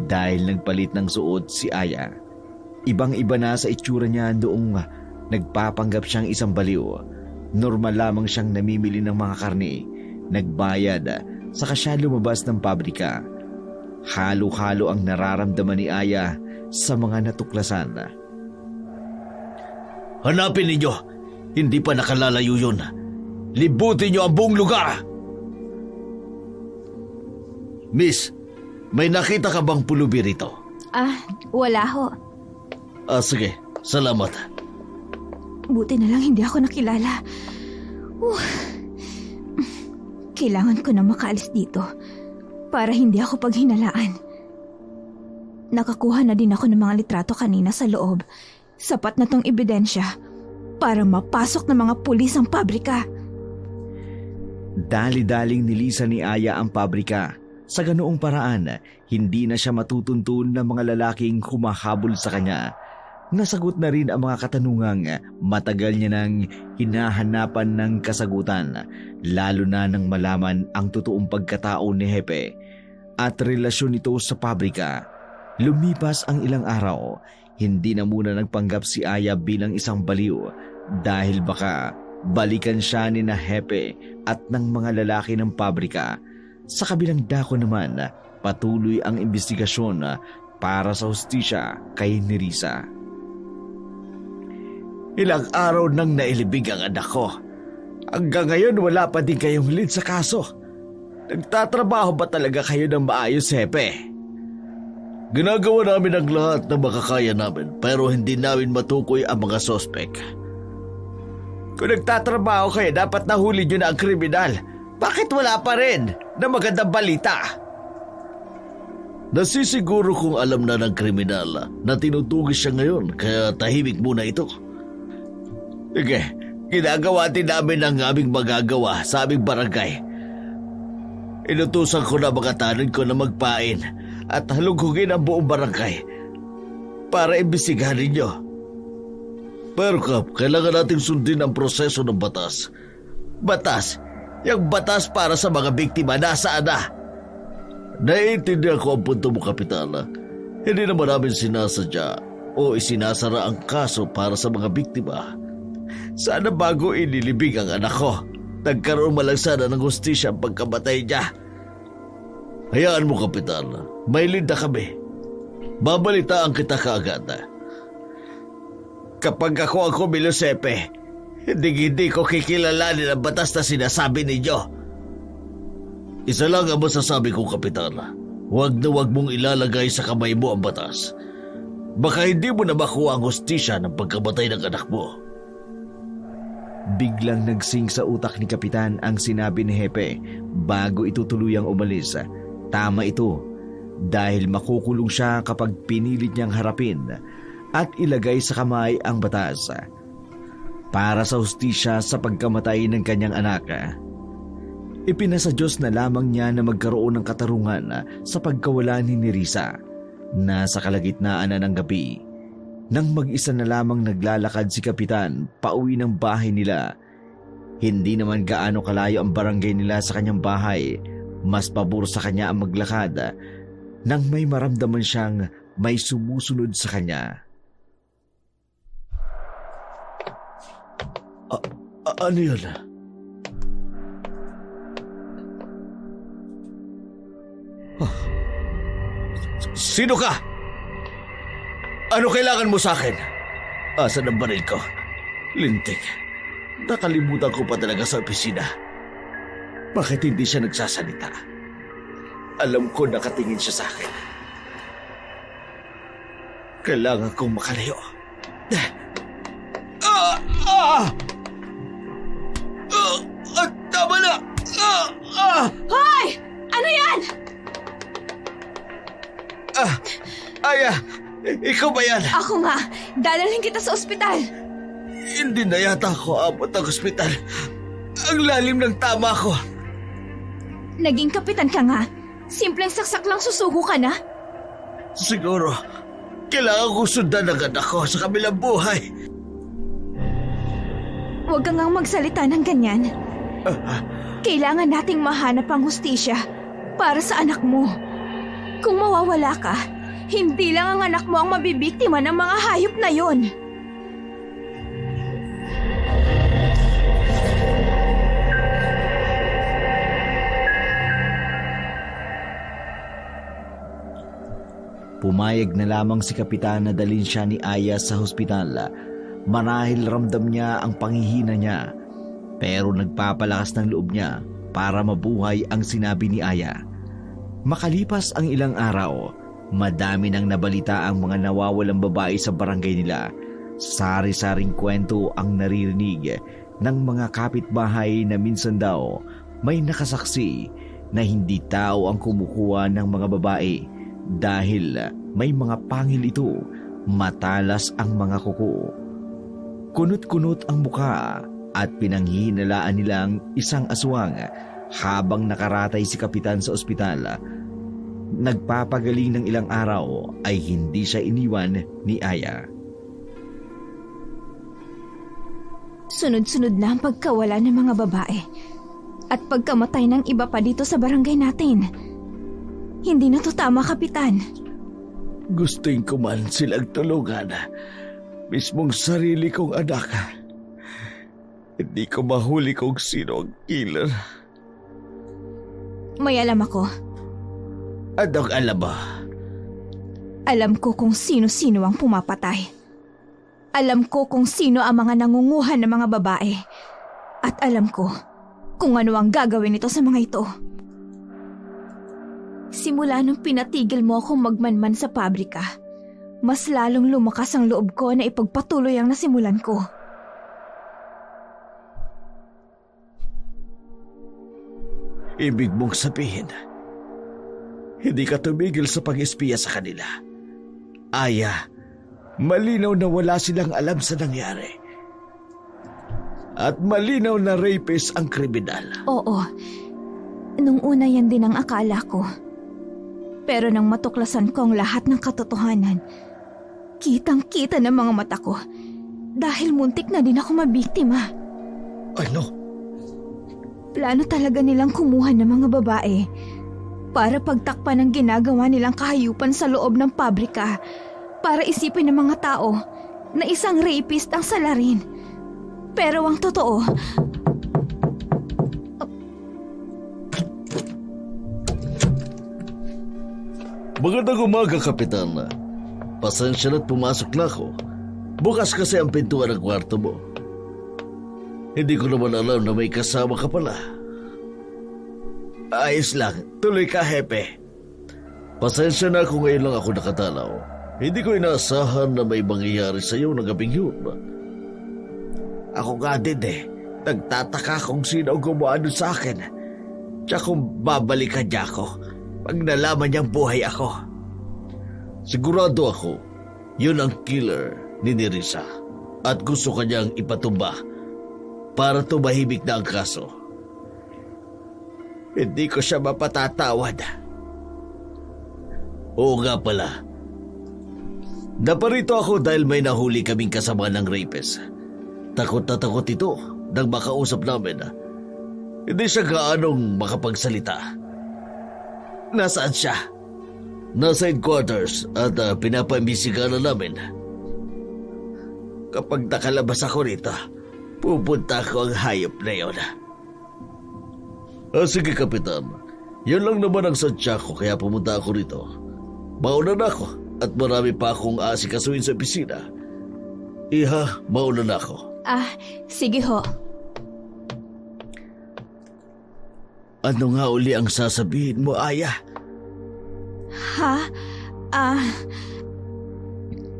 dahil nagpalit ng suot si Aya. Ibang-iba na sa itsura niya noong nagpapanggap siyang isang baliw. Normal lamang siyang namimili ng mga karne, nagbayad, saka siya lumabas ng pabrika. Halo-halo ang nararamdaman ni Aya sa mga natuklasan. Hanapin ninyo! Hindi pa nakalalayo yun. Libutin niyo ang buong lugar! Miss, may nakita ka bang pulubi rito? Wala ho. Sige, salamat. Buti na lang hindi ako nakilala. Kailangan ko na makaalis dito para hindi ako paghinalaan. Nakakuha na din ako ng mga litrato kanina sa loob. Sapat na tong ebidensya para mapasok ng mga pulis ang pabrika. Dali-daling nilisan ni Aya ang pabrika. Sa ganoong paraan, hindi na siya matutuntun ng mga lalaking humahabol sa kanya. Nasagot na rin ang mga katanungang matagal niya nang hinahanapan ng kasagutan, lalo na nang malaman ang totoong pagkatao ni Hepe at relasyon nito sa pabrika. Lumipas ang ilang araw, hindi na muna nagpanggap si Aya bilang isang baliw dahil baka balikan siya ni na Hepe at ng mga lalaki ng pabrika. Sa kabilang dako naman, patuloy ang investigasyon para sa hustisya kay Nerissa. Ilang araw nang nailibig ang anak ko. Hanggang ngayon wala pa din kayong lead sa kaso. Nagtatrabaho ba talaga kayo ng maayos, Hepe? Ginagawa namin ang lahat na makakaya namin pero hindi namin matukoy ang mga sospek. Kung nagtatrabaho kayo, dapat nahuli nyo na ang kriminal. Bakit wala pa rin na magandang balita? Nasisiguro kung alam na ng kriminal na tinutugis siya ngayon kaya tahimik muna ito. Sige, ginagawa din namin ang aming magagawa sa aming barangay. Inutusan ko na mga tanod ko na magpain at halugugin ang buong barangay para imbestigahan ninyo. Pero Kap, kailangan natin sundin ang proseso ng batas. Batas? Yung batas para sa mga biktima, nasaan na? Naiintindihan ko ang punto mo, Kapitana. Hindi naman namin sinasadya o isinasara ang kaso para sa mga biktima. Sana bago inilibing ang anak ko, nagkaroon malang sana ng hustisya ang pagkamatay niya. Hayaan mo, Kapitan. May linda kami. Babalitaan kita kaagad. Kapag ako ang kumilos, Hepe, hindi ko kikilalanin ang batas na sinasabi ninyo. Isa lang ang masasabi ko, Kapitan. Huwag na huwag mong ilalagay sa kamay mo ang batas. Baka hindi mo na makuha ang hustisya ng pagkamatay ng anak mo. Biglang nagsing sa utak ni Kapitan ang sinabi ni Hepe bago ito tuluyang umalis. Tama ito dahil makukulong siya kapag pinilit niyang harapin at ilagay sa kamay ang batas para sa hustisya sa pagkamatay ng kanyang anak. Ipinasa Diyos na lamang niya na magkaroon ng katarungan sa pagkawala ni Nerissa. Nasa kalagitnaan na ng gabi, nang mag-isa na lamang naglalakad si Kapitan pauwi ng bahay nila. Hindi naman gaano kalayo ang barangay nila sa kanyang bahay. Mas pabor sa kanya ang maglakad nang may maramdaman siyang may sumusunod sa kanya. Ano yun? Sino ka? Ano kailangan mo sa akin? Asan ang baril ko? Lintik. Nakalimutan ko pa talaga sa opisina. Bakit hindi siya nagsasalita? Alam ko nakatingin siya sa akin. Kailangan kong makalayo. Tama na! Hoy! Ano yan? Aya, ikaw ba yan? Ako nga. Dadalhin kita sa ospital. Hindi na yata ako abot ng ospital. Ang lalim ng tama ko. Naging kapitan ka nga. Simpleng saksak lang susugo ka na. Siguro, kailangan kong sundan agad ako sa kabilang buhay. Huwag ka ngang magsalita ng ganyan. Kailangan nating mahanap ang hustisya para sa anak mo. Kung mawawala ka, hindi lang ang anak mo ang mabibiktima ng mga hayop na yon. Pumayag na lamang si Kapitan na dalhin siya ni Aya sa hospital. Marahil ramdam niya ang panghihina niya, pero nagpapalakas ng loob niya para mabuhay ang sinabi ni Aya. Makalipas ang ilang araw, madami nang nabalita ang mga nawawalang babae sa barangay nila. Sari-saring kwento ang naririnig ng mga kapitbahay na minsan daw may nakasaksi na hindi tao ang kumukuha ng mga babae dahil may mga pangil ito, matalas ang mga kuko. Kunot-kunot ang muka at pinanghihinalaan nilang isang aswang habang nakaratay si Kapitan sa ospital. Nagpapagaling ng ilang araw ay hindi siya iniwan ni Aya. Sunod-sunod na ang pagkawala ng mga babae at pagkamatay ng iba pa dito sa barangay natin. Hindi na to tama, Kapitan. Gustuin ko man silang tulungan. Mismong sarili kong anak. Hindi ko mahuli kung sino ang killer. May alam ako. Anong alam mo? Alam ko kung sino-sino ang pumapatay. Alam ko kung sino ang mga nangunguhan ng mga babae. At alam ko kung ano ang gagawin nito sa mga ito. Simula nung pinatigil mo akong magmanman sa pabrika, mas lalong lumakas ang loob ko na ipagpatuloy ang nasimulan ko. Ibig mong sabihin, hindi ka tumigil sa pag-espiya sa kanila. Aya, malinaw na wala silang alam sa nangyari. At malinaw na rapist ang kriminal. Oo, nung una yan din ang akala ko. Pero nang matuklasan ko ang lahat ng katotohanan, kitang-kita ng mga mata ko dahil muntik na din ako mabiktima. Ano? Plano talaga nilang kumuha ng mga babae para pagtakpan ang ginagawa nilang kahayupan sa loob ng pabrika, para isipin ng mga tao na isang rapist ang salarin. Pero ang totoo, Magandang umaga, Kapitan. Pasensya na't pumasok na ako. Bukas kasi ang pintuan ng kwarto mo. Hindi ko naman alam na may kasama ka pala. Ayos lang. Tuloy ka, Hepe. Pasensya na kung ngayon lang ako nakatalaw. Hindi ko inaasahan na may mangyayari sa iyo na gabing yun. Ako nga din Nagtataka kung sino ang gumawa nun sa akin. Tsaka kung babalikan niya ako pag nalaman niyang buhay ako. Sigurado ako, yun ang killer ni Nerissa at gusto kanyang ipatumba para tumahimik na ang kaso. Hindi ko siya mapatatawad. Oo nga pala. Naparito ako dahil may nahuli kaming kasama ng rapist. Takot na takot ito nang makausap namin. Hindi siya gaanong makapagsalita. Nasaan siya? Nasa headquarters at pinapaimbisigan na namin. Kapag nakalabas ako rito, pupunta ko ang hayop na yun. Sige, Kapitan. Yan lang naman ang sadya ko kaya pumunta ako rito. Mauna na ako at marami pa akong aasikasuhin sa opisina. Iha, mauna na ako. sige ho. Ano nga uli ang sasabihin mo, Aya? Ha?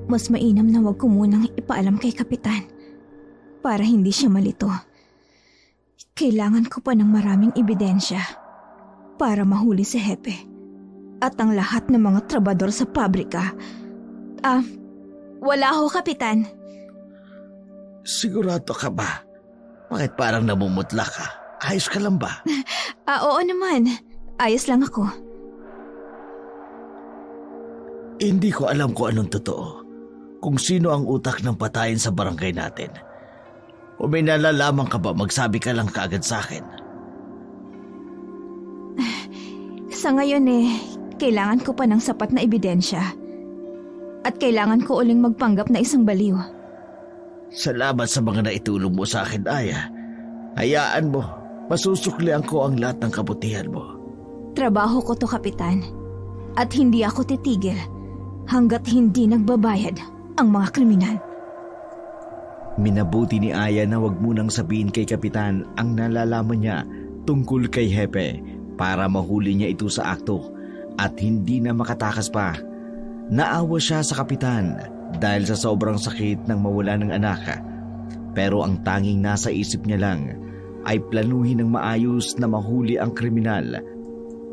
Mas mainam na wag ko munang ipaalam kay Kapitan para hindi siya malito. Kailangan ko pa ng maraming ebidensya para mahuli si Hepe at ang lahat ng mga trabador sa pabrika. Wala ho, Kapitan. Sigurado ka ba? Bakit parang namumutla ka? Ayos ka lang ba? Oo naman. Ayos lang ako. Hindi ko alam kung anong totoo. Kung sino ang utak ng patayin sa barangay natin. O may nalalaman ka ba, magsabi ka lang kaagad sa akin. Sa ngayon kailangan ko pa ng sapat na ebidensya. At kailangan ko uling magpanggap na isang baliw. Salamat sa mga naitulong mo sa akin, Aya. Hayaan mo, masusuklian ko ang lahat ng kabutihan mo. Trabaho ko to, Kapitan. At hindi ako titigil hanggat hindi nagbabayad ang mga kriminal. Minabuti ni Aya na wag munang sabihin kay Kapitan ang nalalaman niya tungkol kay Hepe para mahuli niya ito sa akto at hindi na makatakas pa. Naawa siya sa Kapitan dahil sa sobrang sakit ng mawala ng anak. Pero ang tanging nasa isip niya lang ay planuhin ng maayos na mahuli ang kriminal.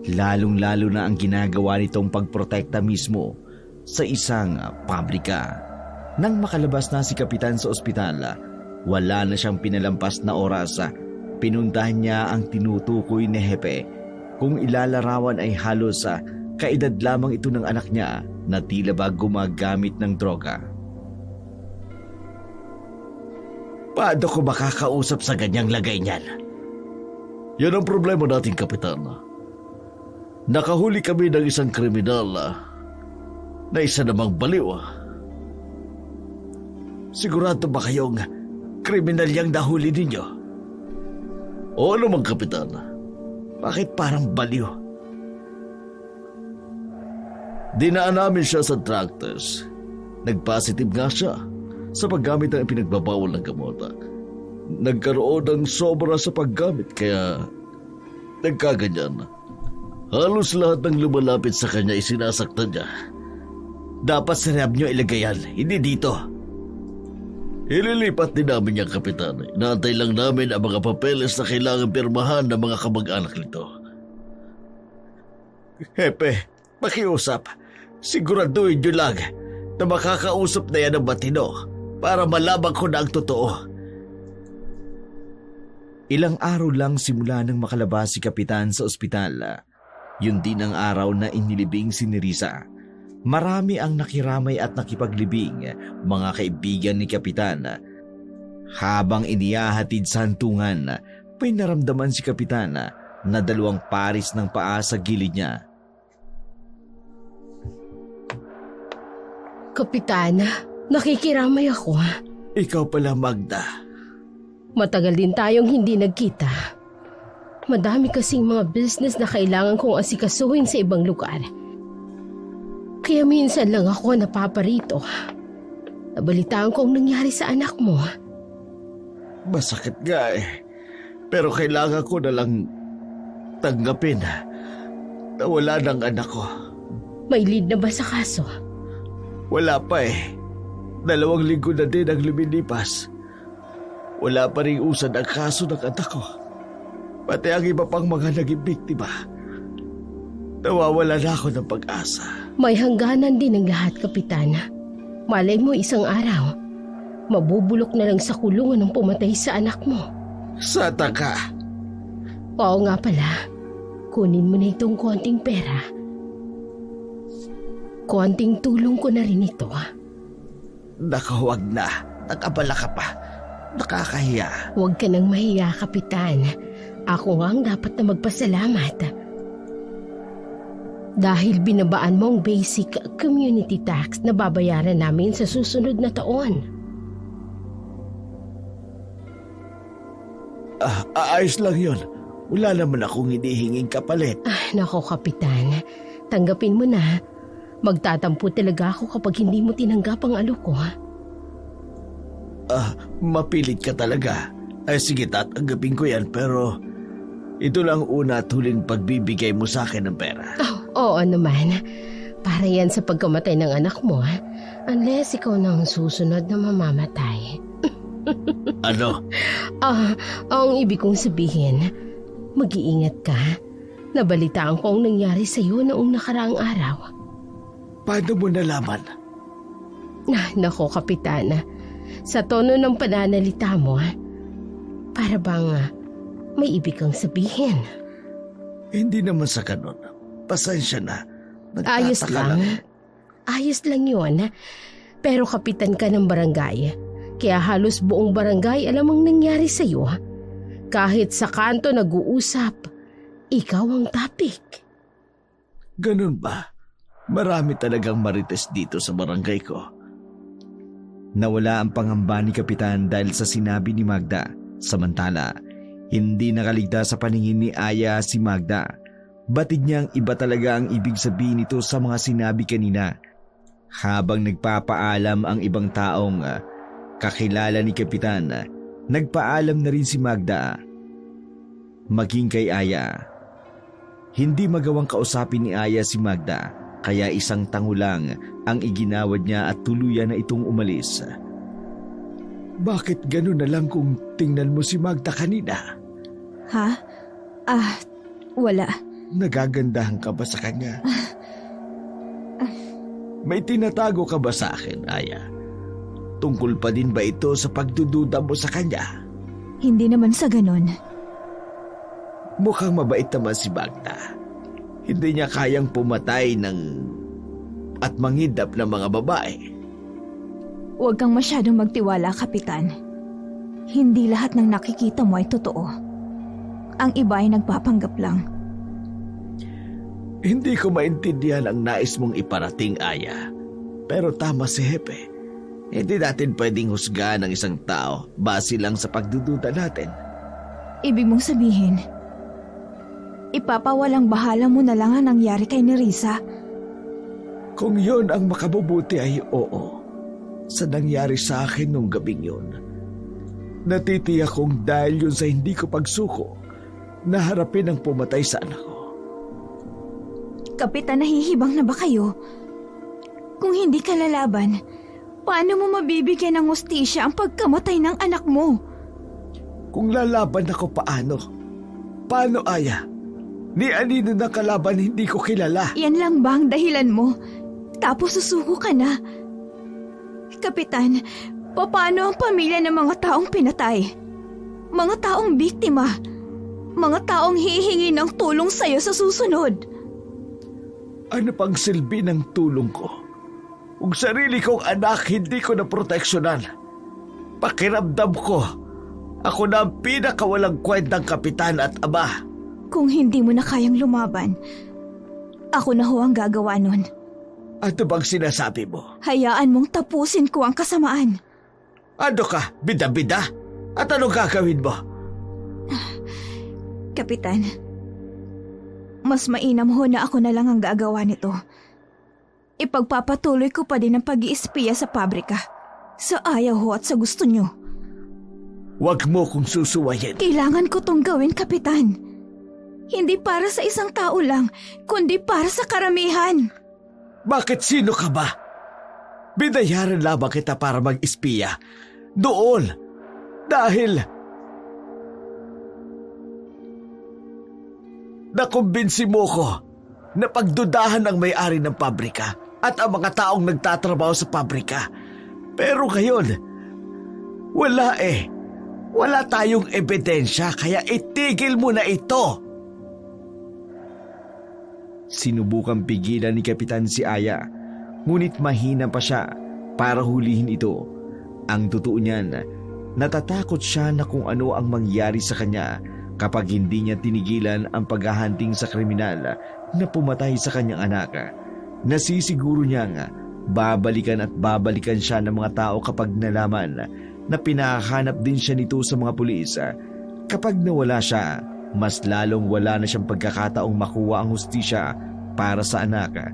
Lalong-lalo na ang ginagawa nitong pagprotekta mismo sa isang pabrika. Nang makalabas na si Kapitan sa ospital, wala na siyang pinalampas na oras. Pinuntahan niya ang tinutukoy ni Hepe. Kung ilalarawan ay halos kaedad lamang ito ng anak niya na tila ba gumagamit ng droga. Paano ko makakausap sa ganyang lagay niyan? Yan ang problema natin, Kapitan. Nakahuli kami ng isang kriminal na isa namang baliw. Sigurado ba kayong kriminal yang nahuli ninyo? Oo naman, Kapitan. Bakit parang baliw? Dinaan namin siya sa drug test. Nag-positive nga siya sa paggamit ng pinagbabawal ng gamot. Nagkaroon ng sobra sa paggamit kaya nagkaganyan. Halos lahat ng lumalapit sa kanya isinasaktan niya. Dapat sa rehab niyo ilagay yan, hindi dito. Ililipat din namin yung Kapitan. Inaantay lang namin ang mga papeles na kailangan pirmahan ng mga kamag-anak nito. Hepe, pakiusap. Siguraduhin niyo lang na makakausap na yan ng matino para malaman ko na ang totoo. Ilang araw lang simula nang makalabas si Kapitan sa ospital. Yun din ang araw na inilibing si Nerissa. Marami ang nakiramay at nakipaglibing, mga kaibigan ni Kapitan. Habang inihahatid sa hantungan, may naramdaman si Kapitan na dalawang paris ng paa sa gilid niya. Kapitana, nakikiramay ako. Ikaw pala, Magda. Matagal din tayong hindi nagkita. Madami kasing mga business na kailangan kong asikasuhin sa ibang lugar. Kaya minsan lang ako napaparito. Nabalitaan ko ang nangyari sa anak mo. Masakit nga Pero kailangan ko na lang tanggapin na wala ng anak ko. May lead na ba sa kaso? Wala pa 2 linggo na din ang lumilipas. Wala pa rin usad ang kaso ng anak ko. Pati ang iba pang mga naging biktima. Nawawala na ako ng pag-asa. May hangganan din ang lahat, Kapitana. Malay mo isang araw, mabubulok na lang sa kulungan ng pumatay sa anak mo. Sata ka. Oo nga pala, kunin mo na itong konting pera. Konting tulong ko na rin ito. Naku, wag na. Nakabala ka pa. Nakakahiya. Huwag ka nang mahiya, Kapitan. Ako nga ang dapat na magpasalamat. Dahil binabaan mo ang basic community tax na babayaran namin sa susunod na taon. Ayos lang yun. Wala naman akong hinihinging kapalit. Nako, Kapitan. Tanggapin mo na. Magtatampo talaga ako kapag hindi mo tinanggap ang alok ko. Mapilit ka talaga. Ay sige, tatanggapin ko yan pero Ito lang una at huling pagbibigay mo sa akin ng pera. Oo naman. Para yan sa pagkamatay ng anak mo, ha? Unless ikaw nang susunod na mamamatay. Ano? Ang ibig kong sabihin, mag-iingat ka. Nabalitaan ko ang nangyari sa iyo noong nakaraang araw. Paano mo nalaman? Nako, Kapitana. Sa tono ng pananalita mo, para bang may ibig kang sabihin. Hindi naman sa ganun. Pasensya na. Ayos Nagtataka lang. Ayos lang yun. Pero kapitan ka ng barangay. Kaya halos buong barangay alam ang nangyari sa iyo. Kahit sa kanto nag-uusap, ikaw ang topic. Ganun ba? Marami talagang marites dito sa barangay ko. Nawala ang pangamba ni Kapitan dahil sa sinabi ni Magda. Samantala, hindi nakaligtas sa paningin ni Aya si Magda. Batid niyang iba talaga ang ibig sabihin nito sa mga sinabi kanina. Habang nagpapaalam ang ibang taong kakilala ni Kapitan, nagpaalam na rin si Magda. Maging kay Aya. Hindi magawang kausapin ni Aya si Magda, kaya isang tango lang ang iginawad niya at tuluyan na itong umalis. Bakit ganun na lang kung tingnan mo si Magda kanina? Ha? Wala. Nagagandahan ka ba sa kanya? May tinatago ka ba sa akin, Aya? Tungkol pa din ba ito sa pagdududa mo sa kanya? Hindi naman sa ganun. Mukhang mabait naman si Magda. Hindi niya kayang pumatay at mangidap ng mga babae. Huwag kang masyadong magtiwala, Kapitan. Hindi lahat ng nakikita mo ay totoo. Ang iba ay nagpapanggap lang. Hindi ko maintindihan ang nais mong iparating, Aya. Pero tama si Hepe. Hindi natin pwedeng husgahan ng isang tao base lang sa pagdududa natin. Ibig mong sabihin, ipapawalang bahala mo na lang ang nangyari kay Nerissa? Kung yun ang makabubuti ay oo. Sa nangyari sa akin nung gabing yun. Natitiyak kong dahil yun sa hindi ko pagsuko, naharapin ang pumatay sa anak ko. Kapitan, nahihibang na ba kayo? Kung hindi ka lalaban, paano mo mabibigyan ng hustisya ang pagkamatay ng anak mo? Kung lalaban ako paano? Paano, Aya? Ni anino ng kalaban hindi ko kilala. Yan lang ba ang dahilan mo? Tapos susuko ka na? Kapitan, paano ang pamilya ng mga taong pinatay? Mga taong biktima? Mga taong hihingi ng tulong sa'yo sa susunod? Ano pang silbi ng tulong ko? Kung sarili kong anak hindi ko naproteksyonan. Pakiramdam ko, ako na ang pinakawalang kwentang kapitan at ama. Kung hindi mo na kayang lumaban, ako na ho ang gagawa nun. Ano bang sinasabi mo? Hayaan mong tapusin ko ang kasamaan. Ano ka, bida-bida? At ano gagawin mo? Kapitan, mas mainam ho na ako na lang ang gagawa nito. Ipagpapatuloy ko pa din ang pag-iispiya sa pabrika. Sa ayaw ho at sa gusto nyo. Huwag mo kong susuwayin. Kailangan ko tong gawin, Kapitan. Hindi para sa isang tao lang, kundi para sa karamihan. Bakit sino ka ba? Binayaran lamang kita para mag-ispiya. Doon. Dahil nakumbinsi mo ko na pagdudahan ang may-ari ng pabrika at ang mga taong nagtatrabaho sa pabrika. Pero ngayon, wala eh. Wala tayong ebidensya kaya itigil mo na ito. Sinubukang pigilan ni Kapitan si Aya, ngunit mahina pa siya para hulihin ito. Ang totoo niyan, natatakot siya na kung ano ang mangyari sa kanya kapag hindi niya tinigilan ang paghahunting sa kriminal na pumatay sa kanyang anak. Nasisiguro niyang babalikan at babalikan siya ng mga tao kapag nalaman na pinahanap din siya nito sa mga pulis. Kapag nawala siya, mas lalong wala na siyang pagkakataong makuha ang hustisya para sa anak.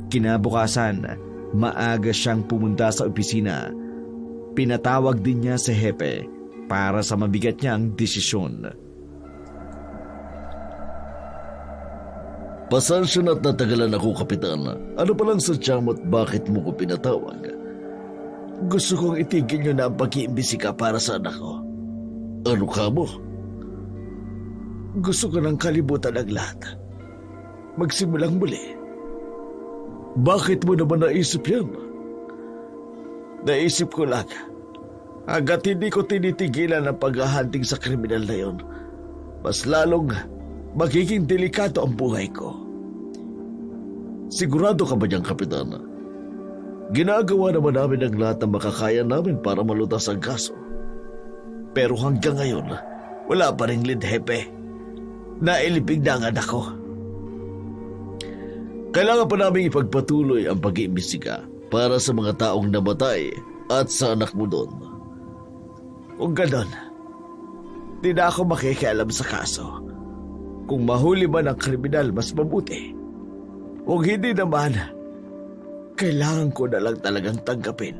Kinabukasan, maaga siyang pumunta sa opisina. Pinatawag din niya si Hepe para sa mabigat niyang desisyon. Pasensya na't natagalan ako, Kapitan. Ano palang sadya mo at bakit mo ko pinatawag? Gusto kong itigil niyo na ang pag-iimbisika para sa anak ko. Ano ka mo? Gusto ko nang kalibutan ang lahat. Magsimulang muli. Bakit mo naman naisip yan? Naisip ko lang, hanggat hindi ko tinitigilan ang paghahanting sa kriminal na yon, mas lalong magiging delikado ang buhay ko. Sigurado ka ba niyang, Kapitan? Ginagawa naman namin ang lahat ng makakaya namin para malutas ang kaso. Pero hanggang ngayon, wala pa ring lidhepe. Nailibig na ang anak ko. Kailangan pa namin ipagpatuloy ang pag-iimbestiga para sa mga taong namatay at sa anak mo doon. Kung ganon, di na ako makikialam sa kaso. Kung mahuli man ang kriminal, mas mabuti. Kung hindi naman, kailangan ko na lang talagang tanggapin.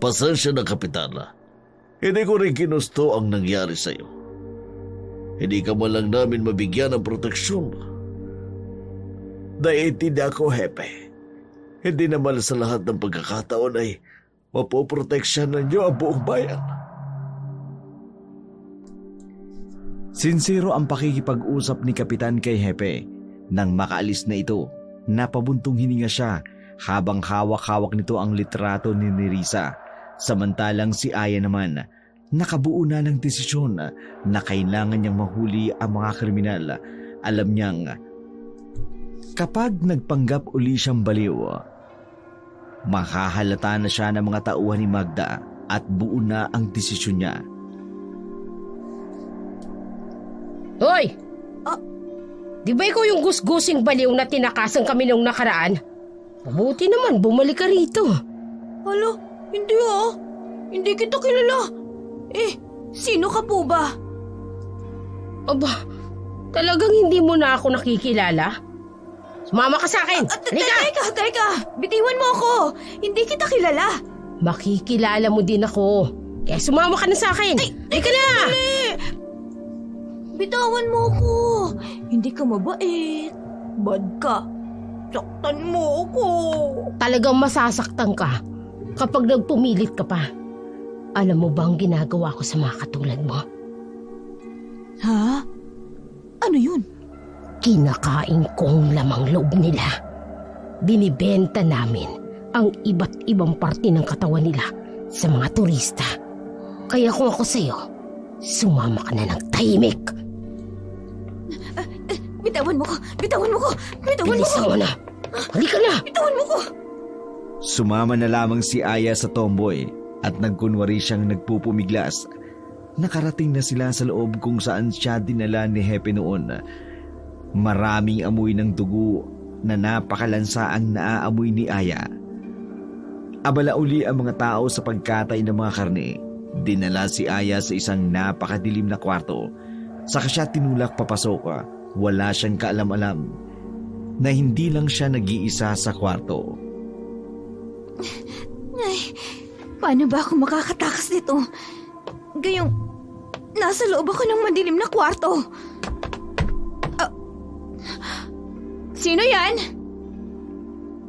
Pasensya na, Kapitan. Hindi ko rin ginusto ang nangyari sa'yo. Hindi ka man lang namin mabigyan ng proteksyon. Naiintindihan ako, Hepe. Hindi naman sa lahat ng pagkakataon ay mapoproteksyonan niyo ang buong bayan. Sinsero ang pakikipag-usap ni Kapitan kay Hepe. Nang makaalis na ito, napabuntong hininga siya habang hawak-hawak nito ang litrato ni Nerissa. Samantalang si Aya naman, nakabuo na ng desisyon na kailangan niyang mahuli ang mga kriminal. Alam niyang kapag nagpanggap uli siyang baliw, makahalata na siya ng mga tauhan ni Magda at buo na ang desisyon niya. Hoy! Di ba ikaw yung gusgusing baliw na tinakasan kami nung nakaraan? Mabuti naman, bumalik ka rito. Hala, hindi ah. Hindi kita kilala. Sino ka po ba? Aba, talagang hindi mo na ako nakikilala? Sumama ka sa akin! Halika! Teka! Bitiwan mo ako! Hindi kita kilala! Makikilala mo din ako. Kaya sumama ka na sa akin! Halika na! Bitawan mo ako! Hindi ka mabait. Bad ka. Saktan mo ako. Talagang masasaktan ka kapag nagpumilit ka pa. Alam mo ba ang ginagawa ko sa mga katulad mo? Ha? Ano yun? Kinakain kong lamang loob nila. Binibenta namin ang iba't ibang parte ng katawan nila sa mga turista. Kaya kung ako sa'yo, sumama ka na ng tahimik. Bitawan mo ko! Bitawan mo ko! Bitawan mo Bilisan ko! mo na! Halika na! Bitawan mo ko! Sumama na lamang si Aya sa tomboy at nagkunwari siyang nagpupumiglas. Nakarating na sila sa loob kung saan siya dinala ni Hepe noon. Maraming amoy ng dugo na napakalansa ang naaamoy ni Aya. Abala uli ang mga tao sa pagkatay ng mga karne. Dinala si Aya sa isang napakadilim na kwarto. Saka siya tinulak papasok. Wala siyang kaalam-alam na hindi lang siya nag-iisa sa kwarto. Ay, paano ba ako makakatakas nito? Gayong, nasa loob ako ng madilim na kwarto. Sino yan?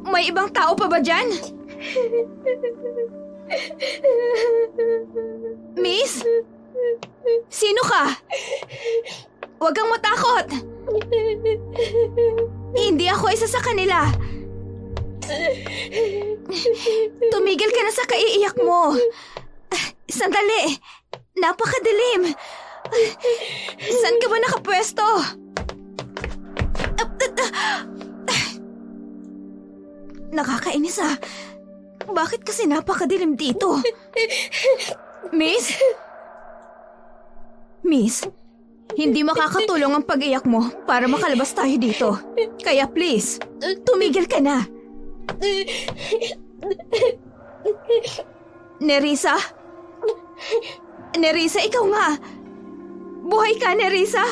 May ibang tao pa ba dyan? Miss? Sino ka? Huwag kang matakot. Hindi ako isa sa kanila. Tumigil ka na sa kaiiyak mo. Sandali. Napakadilim. Saan ka ba nakapwesto? Nakakainis ah. Bakit kasi napakadilim dito? Miss? Miss, hindi makakatulong ang pag-iyak mo para makalabas tayo dito. Kaya please, tumigil ka na. Nerissa? Nerissa, ikaw nga. Buhay ka, Nerissa?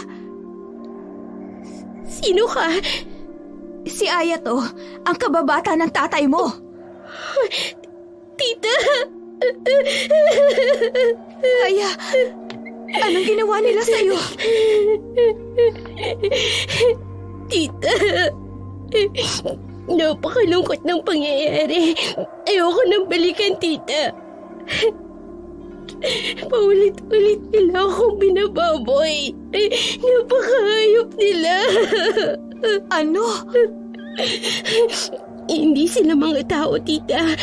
Sino ka? Si Aya to, ang kababata ng tatay mo. Tita! Aya, anong ginawa nila sa'yo? Tita, napakalungkot ng pangyayari. Ayoko nang balikan, tita. Paulit-ulit nila akong binababoy. Napakahayop nila. Ano? Hindi sila mga tao, tita.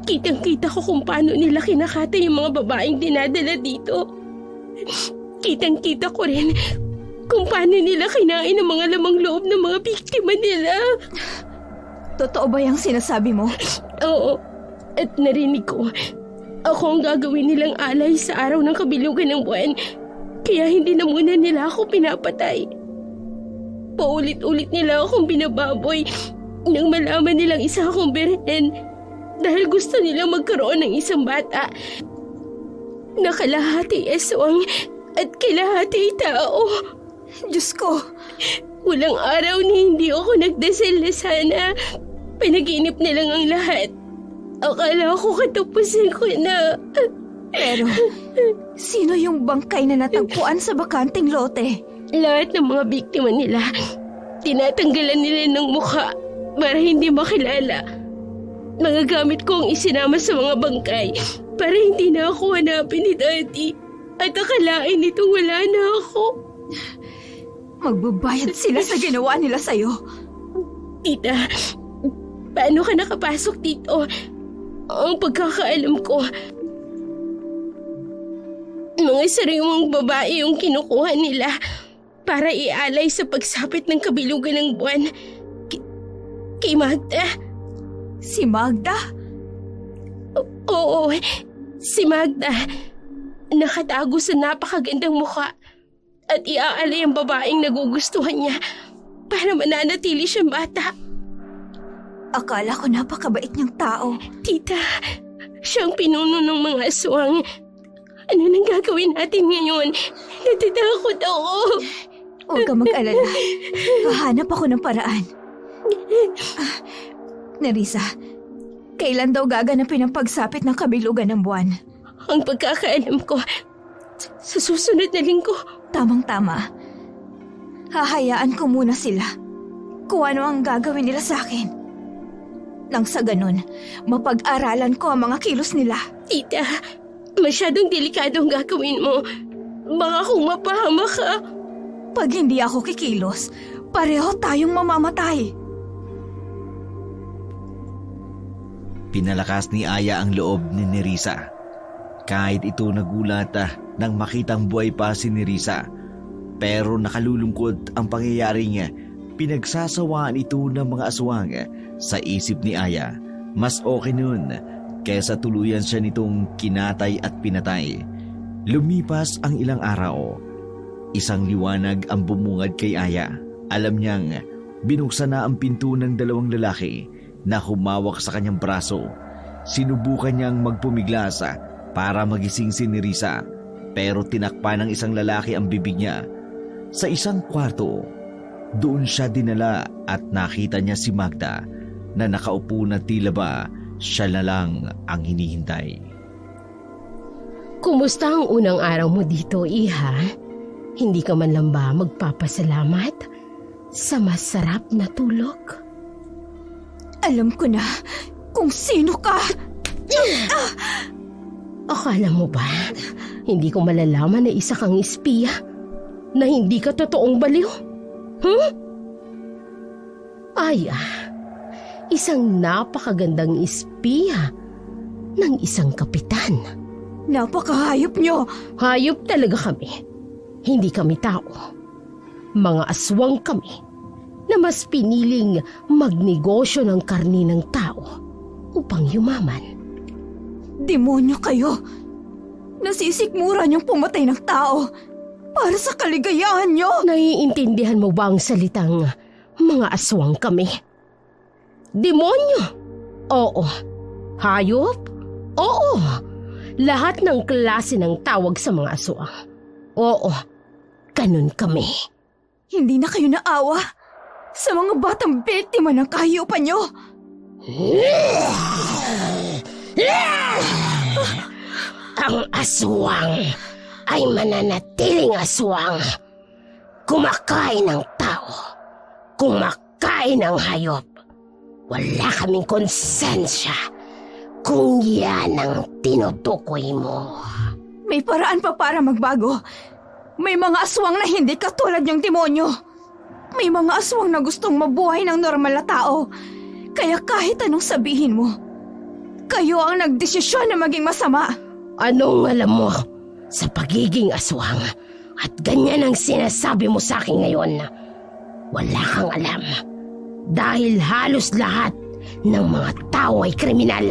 Kitang-kita ko kung paano nila kinakata yung mga babaeng dinadala dito. Kitang-kita ko rin kung paano nila kinain ang mga lamang loob ng mga biktima nila. Totoo ba yung sinasabi mo? Oo, at narinig ko. Ako ang gagawin nilang alay sa araw ng kabilugan ng buwan. Kaya hindi na muna nila ako pinapatay. Paulit-ulit nila akong binababoy nang malaman nilang isa akong birhen dahil gusto nilang magkaroon ng isang bata na kalahati aswang at kalahati tao. Diyos ko, Walang araw na hindi ako nagdasal na sana panaginip na lang ang lahat. Akala ko katapusin ko na. pero sino yung bangkay na natagpuan sa bakanting lote? Lahat ng mga biktima nila, tinatanggalan nila ng mukha para hindi makilala. Mga gamit ko ang isinama sa mga bangkay para hindi na ako hanapin ni Daddy. At akalain nitong wala na ako. Magbabayad sila sa ginawa nila sa'yo. Tita, paano ka nakapasok dito? Ang pagkakaalam ko, mga sariwang babae yung kinukuha nila para ialay sa pagsapit ng kabilugan ng buwan. Kay Magda. Si Magda? Oo, si Magda. Nakatago sa napakagandang mukha at iaalay ang babaeng nagugustuhan niya para mananatili siyang bata. Akala ko napakabait niyang tao. Tita, siyang pinuno ng mga aswang. Ano nang gagawin natin ngayon? Natatakot ako. Huwag ka mag-alala. Hahanap ako ng paraan. Nerissa, kailan daw gaganapin ang pagsapit ng kabilugan ng buwan? Ang pagkakaalam ko, sa susunod na linggo. Tamang-tama. Hahayaan ko muna sila kung ano ang gagawin nila sa akin. Nang sa ganun, mapag-aralan ko ang mga kilos nila. Tita, masyadong delikado ang gagawin mo. Baka kung mapahama ka. Pag hindi ako kikilos, pareho tayong mamamatay. Pinalakas ni Aya ang loob ni Nerissa. Kahit ito nagulat nang makitang buhay pa si Nerissa. Pero nakalulungkot ang pangyayaring pinagsasawaan ito ng mga aswang. Sa isip ni Aya, mas okay nun kaysa tuluyan siya nitong kinatay at pinatay. Lumipas ang ilang araw. Isang liwanag ang bumungad kay Aya. Alam niyang binuksan na ang pinto ng dalawang lalaki na humawak sa kanyang braso. Sinubukan niyang magpumiglas para magising si Nerissa, pero tinakpan ng isang lalaki ang bibig niya. Sa isang kwarto, doon siya dinala at nakita niya si Magda na nakaupo na tila ba siya na lang ang hinihintay. Kumusta ang unang araw mo dito, Iha? Hindi ka man lang ba magpapasalamat sa masarap na tulog? Alam ko na kung sino ka. Akala mo ba, hindi ko malalaman na isa kang espiya? Na hindi ka totoong baliw? Aya, isang napakagandang espiya ng isang kapitan. Napakahayop niyo. Hayop talaga kami. Hindi kami tao. Mga aswang kami na mas piniling magnegosyo ng karni ng tao upang yumaman. Demonyo kayo. Nasisikmura niyong pumatay ng tao para sa kaligayahan niyo. Naiintindihan mo ba ang salitang mga aswang kami? Demonyo? Oo. Hayop? Oo. Lahat ng klase ng tawag sa mga aswang. Oo. Ganun kami. Hindi na kayo naawa sa mga batang biktima ng kahiyupan niyo. Ang aswang ay mananatiling aswang. Kumakain ng tao kumakain ng hayop. Wala kaming konsensya kung yan ang tinutukoy mo. May paraan pa para magbago. May mga aswang na hindi katulad yung demonyo. May mga aswang na gustong mabuhay ng normal na tao. Kaya kahit anong sabihin mo, kayo ang nagdesisyon na maging masama. Anong alam mo sa pagiging aswang? At ganyan ang sinasabi mo sa akin ngayon. Wala kang alam. Dahil halos lahat ng mga tao ay kriminal.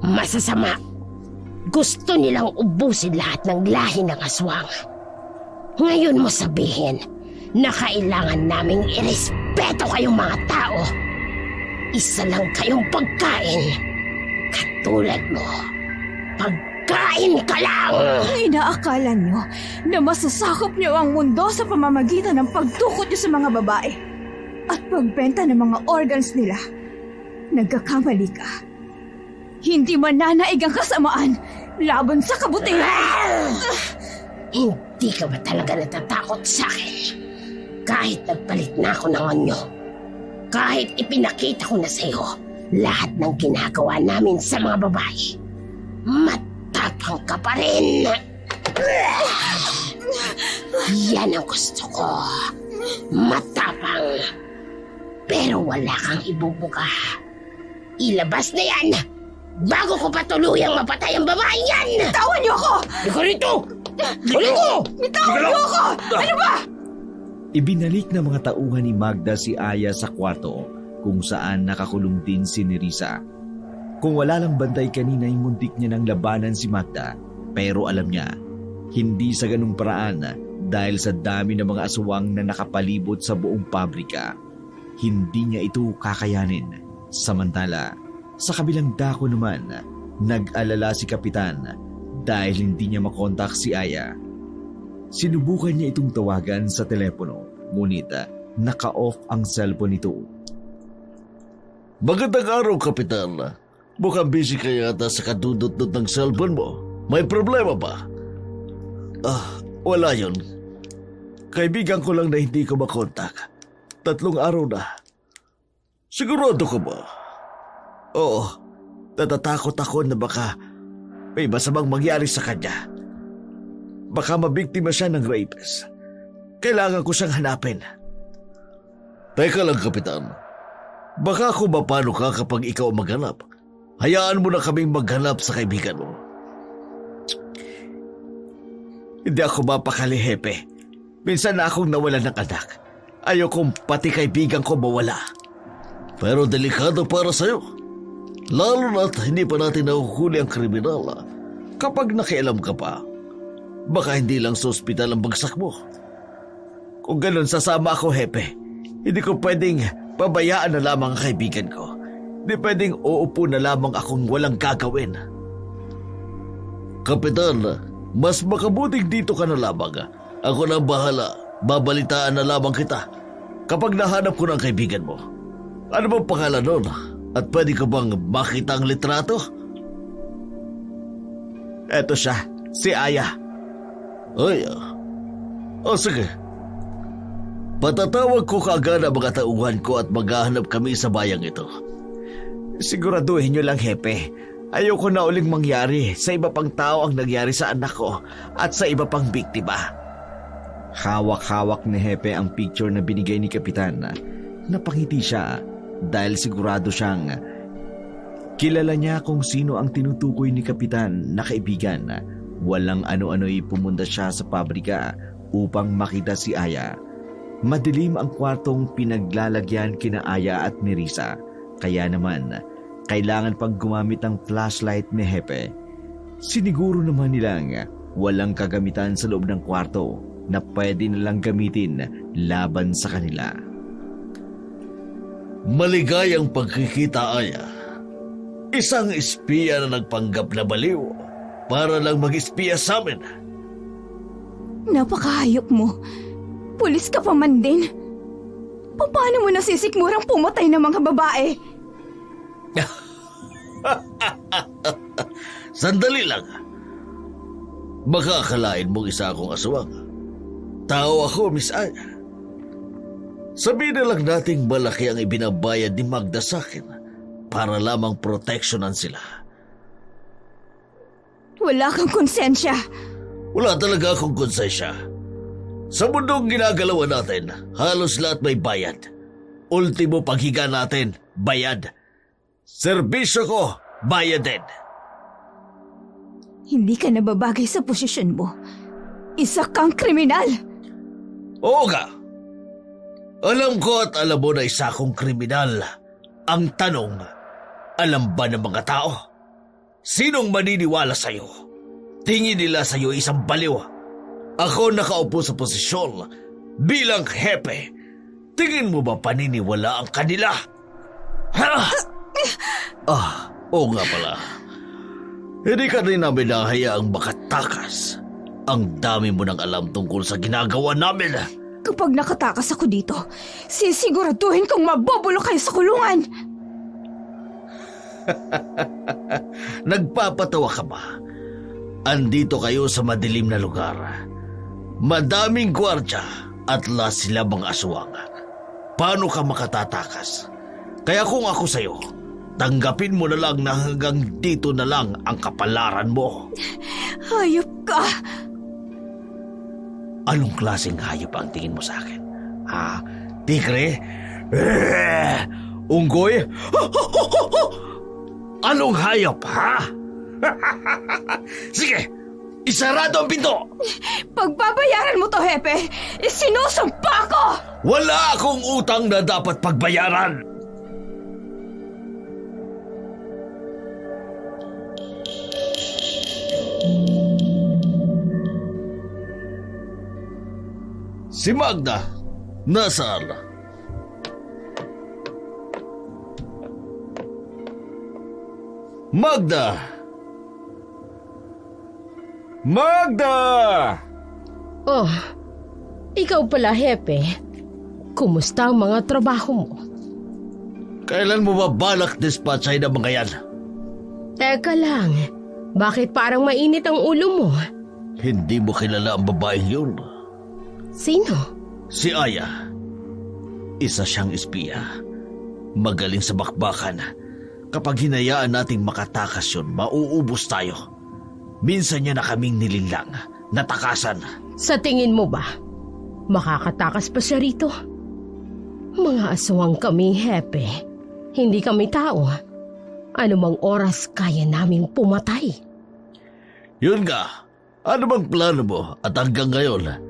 Masasama. Gusto nilang ubusin lahat ng lahi ng aswang. Ngayon mo sabihin na kailangan naming irespeto kayong mga tao. Isa lang kayong pagkain. Katulad mo, pagkain ka lang! Inaakala nyo na masasakop nyo ang mundo sa pamamagitan ng pagtukot nyo sa mga babae at pagbenta ng mga organs nila. Nagkakamali ka. Hindi mananaig ang kasamaan laban sa kabutihan. Hindi ka ba talaga natatakot sa akin? Kahit nagpalit na ako ng anyo, kahit ipinakita ko na sa'yo lahat ng ginagawa namin sa mga babae, matapang ka pa rin. Yan ang gusto ko. Matapang. Pero wala kang ibubuga. Ilabas na yan bago ko pa tuluyang mapatay ang babae yan! Tawan niyo ako! Ikaw rito! Huli ko! Bitawan niyo ako! Ano ba? Ibinalik ng mga tauhan ni Magda si Aya sa kwarto kung saan nakakulong din si Nerissa. Kung wala lang bantay kanina ay muntik niya ng labanan si Magda, pero alam niya, hindi sa ganung paraan dahil sa dami ng mga aswang na nakapalibot sa buong pabrika. Hindi niya ito kakayanin. Samantala, sa kabilang dako naman, nag-alala si Kapitan dahil hindi niya makontak si Aya. Sinubukan niya itong tawagan sa telepono, ngunit naka-off ang cellphone nito. Magandang araw, Kapitan. Mukhang busy ka yata sa kadudot-dot ng cellphone mo. May problema ba? Wala yun. Kaibigan ko lang na hindi ko makontak. 3 araw na. Sigurado ka ba? Oo. Natatakot ako na baka may masamang mangyari sa kanya. Baka mabiktima siya ng rapist. Kailangan ko siyang hanapin. Teka lang, Kapitan. Baka ako mapano ka kapag ikaw maghanap. Hayaan mo na kaming maghanap sa kaibigan mo. Hindi ako mapakali, Hepe. Minsan na akong nawalan ng anak. Ayokong pati kaibigan ko mawala. Pero delikado para sa'yo. Lalo na't hindi pa natin nahuhuli ang kriminal. Kapag nakialam ka pa, baka hindi lang sa ospital ang bagsak mo. Kung ganun, sasama ako, Hepe. Hindi ko pwedeng pabayaan na lamang ang kaibigan ko. Hindi pwedeng uupo na lamang akong walang gagawin. Kapitan, mas makabuting dito ka na lamang. Ako na bahala. Babalitaan na lamang kita kapag nahanap ko ng kaibigan mo. Ano bang pangalan nun? At pwede ko bang makita ang litrato? Eto siya, si Aya. Ay, sige. Patatawag ko kaagad ang mga tauhan ko at maghahanap kami sa bayang ito. Siguraduhin niyo lang, Hepe. Ayoko na uling mangyari sa iba pang tao ang nangyari sa anak ko at sa iba pang biktima. Hawak-hawak ni Hepe ang picture na binigay ni Kapitan. Napangiti siya dahil sigurado siyang kilala niya kung sino ang tinutukoy ni Kapitan na kaibigan. Walang ano-ano'y pumunta siya sa pabrika upang makita si Aya. Madilim ang kwartong pinaglalagyan kina Aya at Nerissa. Kaya naman, kailangan pang gumamit ng flashlight ni Hepe. Siniguro naman nilang walang kagamitan sa loob ng kwarto na pwede nilang gamitin laban sa kanila. Maligayang pagkikita, Aya. Isang espiya na nagpanggap na baliw para lang mag-espiya sa amin. Napakahayop mo. Pulis ka pa man din. Paano mo nasisikmurang pumatay ng mga babae? Sandali lang. Baka akalain mong isa akong aswang. Tao ako, Miss Aya. Sabihin na lang nating malaki ang ibinabayad ni Magda sa akin para lamang proteksyonan sila. Wala kang konsensya. Wala talaga akong konsensya. Sa mundong ginagalawan natin, halos lahat may bayad. Ultimo paghiga natin, bayad. Serbisyo ko, bayad din. Hindi ka nababagay sa posisyon mo. Isa kang kriminal. Oo nga. Alam ko at alam mo na isa akong kriminal. Ang tanong, alam ba ng mga tao? Sinong maniniwala sa'yo? Tingin nila sa'yo isang baliw. Ako nakaupo sa posisyon bilang hepe. Tingin mo ba paniniwala ang kanila? Ha? Oo nga pala. Hindi ka rin namin nahayaang makatakas. Ang dami mo nang alam tungkol sa ginagawa namin. Kapag nakatakas ako dito, sisiguraduhin kong mabobulok kayo sa kulungan. Nagpapatawa ka ba? Andito kayo sa madilim na lugar. Madaming gwardya at last sila mga aswang. Paano ka makatatakas? Kaya kung ako sa'yo, tanggapin mo na lang na hanggang dito na lang ang kapalaran mo. Hayop ka! Anong klaseng hayop ang tingin mo sa akin? Ha? Tigre? Unggoy? Anong hayop, ha? Sige, isarado ang pinto! Pagbabayaran mo to, Hepe! Isinusumpa ko! Wala akong utang na dapat pagbayaran! Si Magda, nasaan? Magda! Magda! Oh, ikaw pala, Hepe. Kumusta ang mga trabaho mo? Kailan mo ba balak dispatchay ng mga yan? Teka lang, bakit parang mainit ang ulo mo? Hindi mo kilala ang babaeng yun. Sino? Si Aya. Isa siyang espiya. Magaling sa bakbakan. Kapag hinayaan nating makatakas yun, mauubos tayo. Minsan niya na kaming nilinlang, natakasan. Sa tingin mo ba, makakatakas pa siya rito? Mga aswang kami, Hepe. Hindi kami tao. Anumang oras kaya naming pumatay. Yun nga, ano bang plano mo at hanggang ngayon,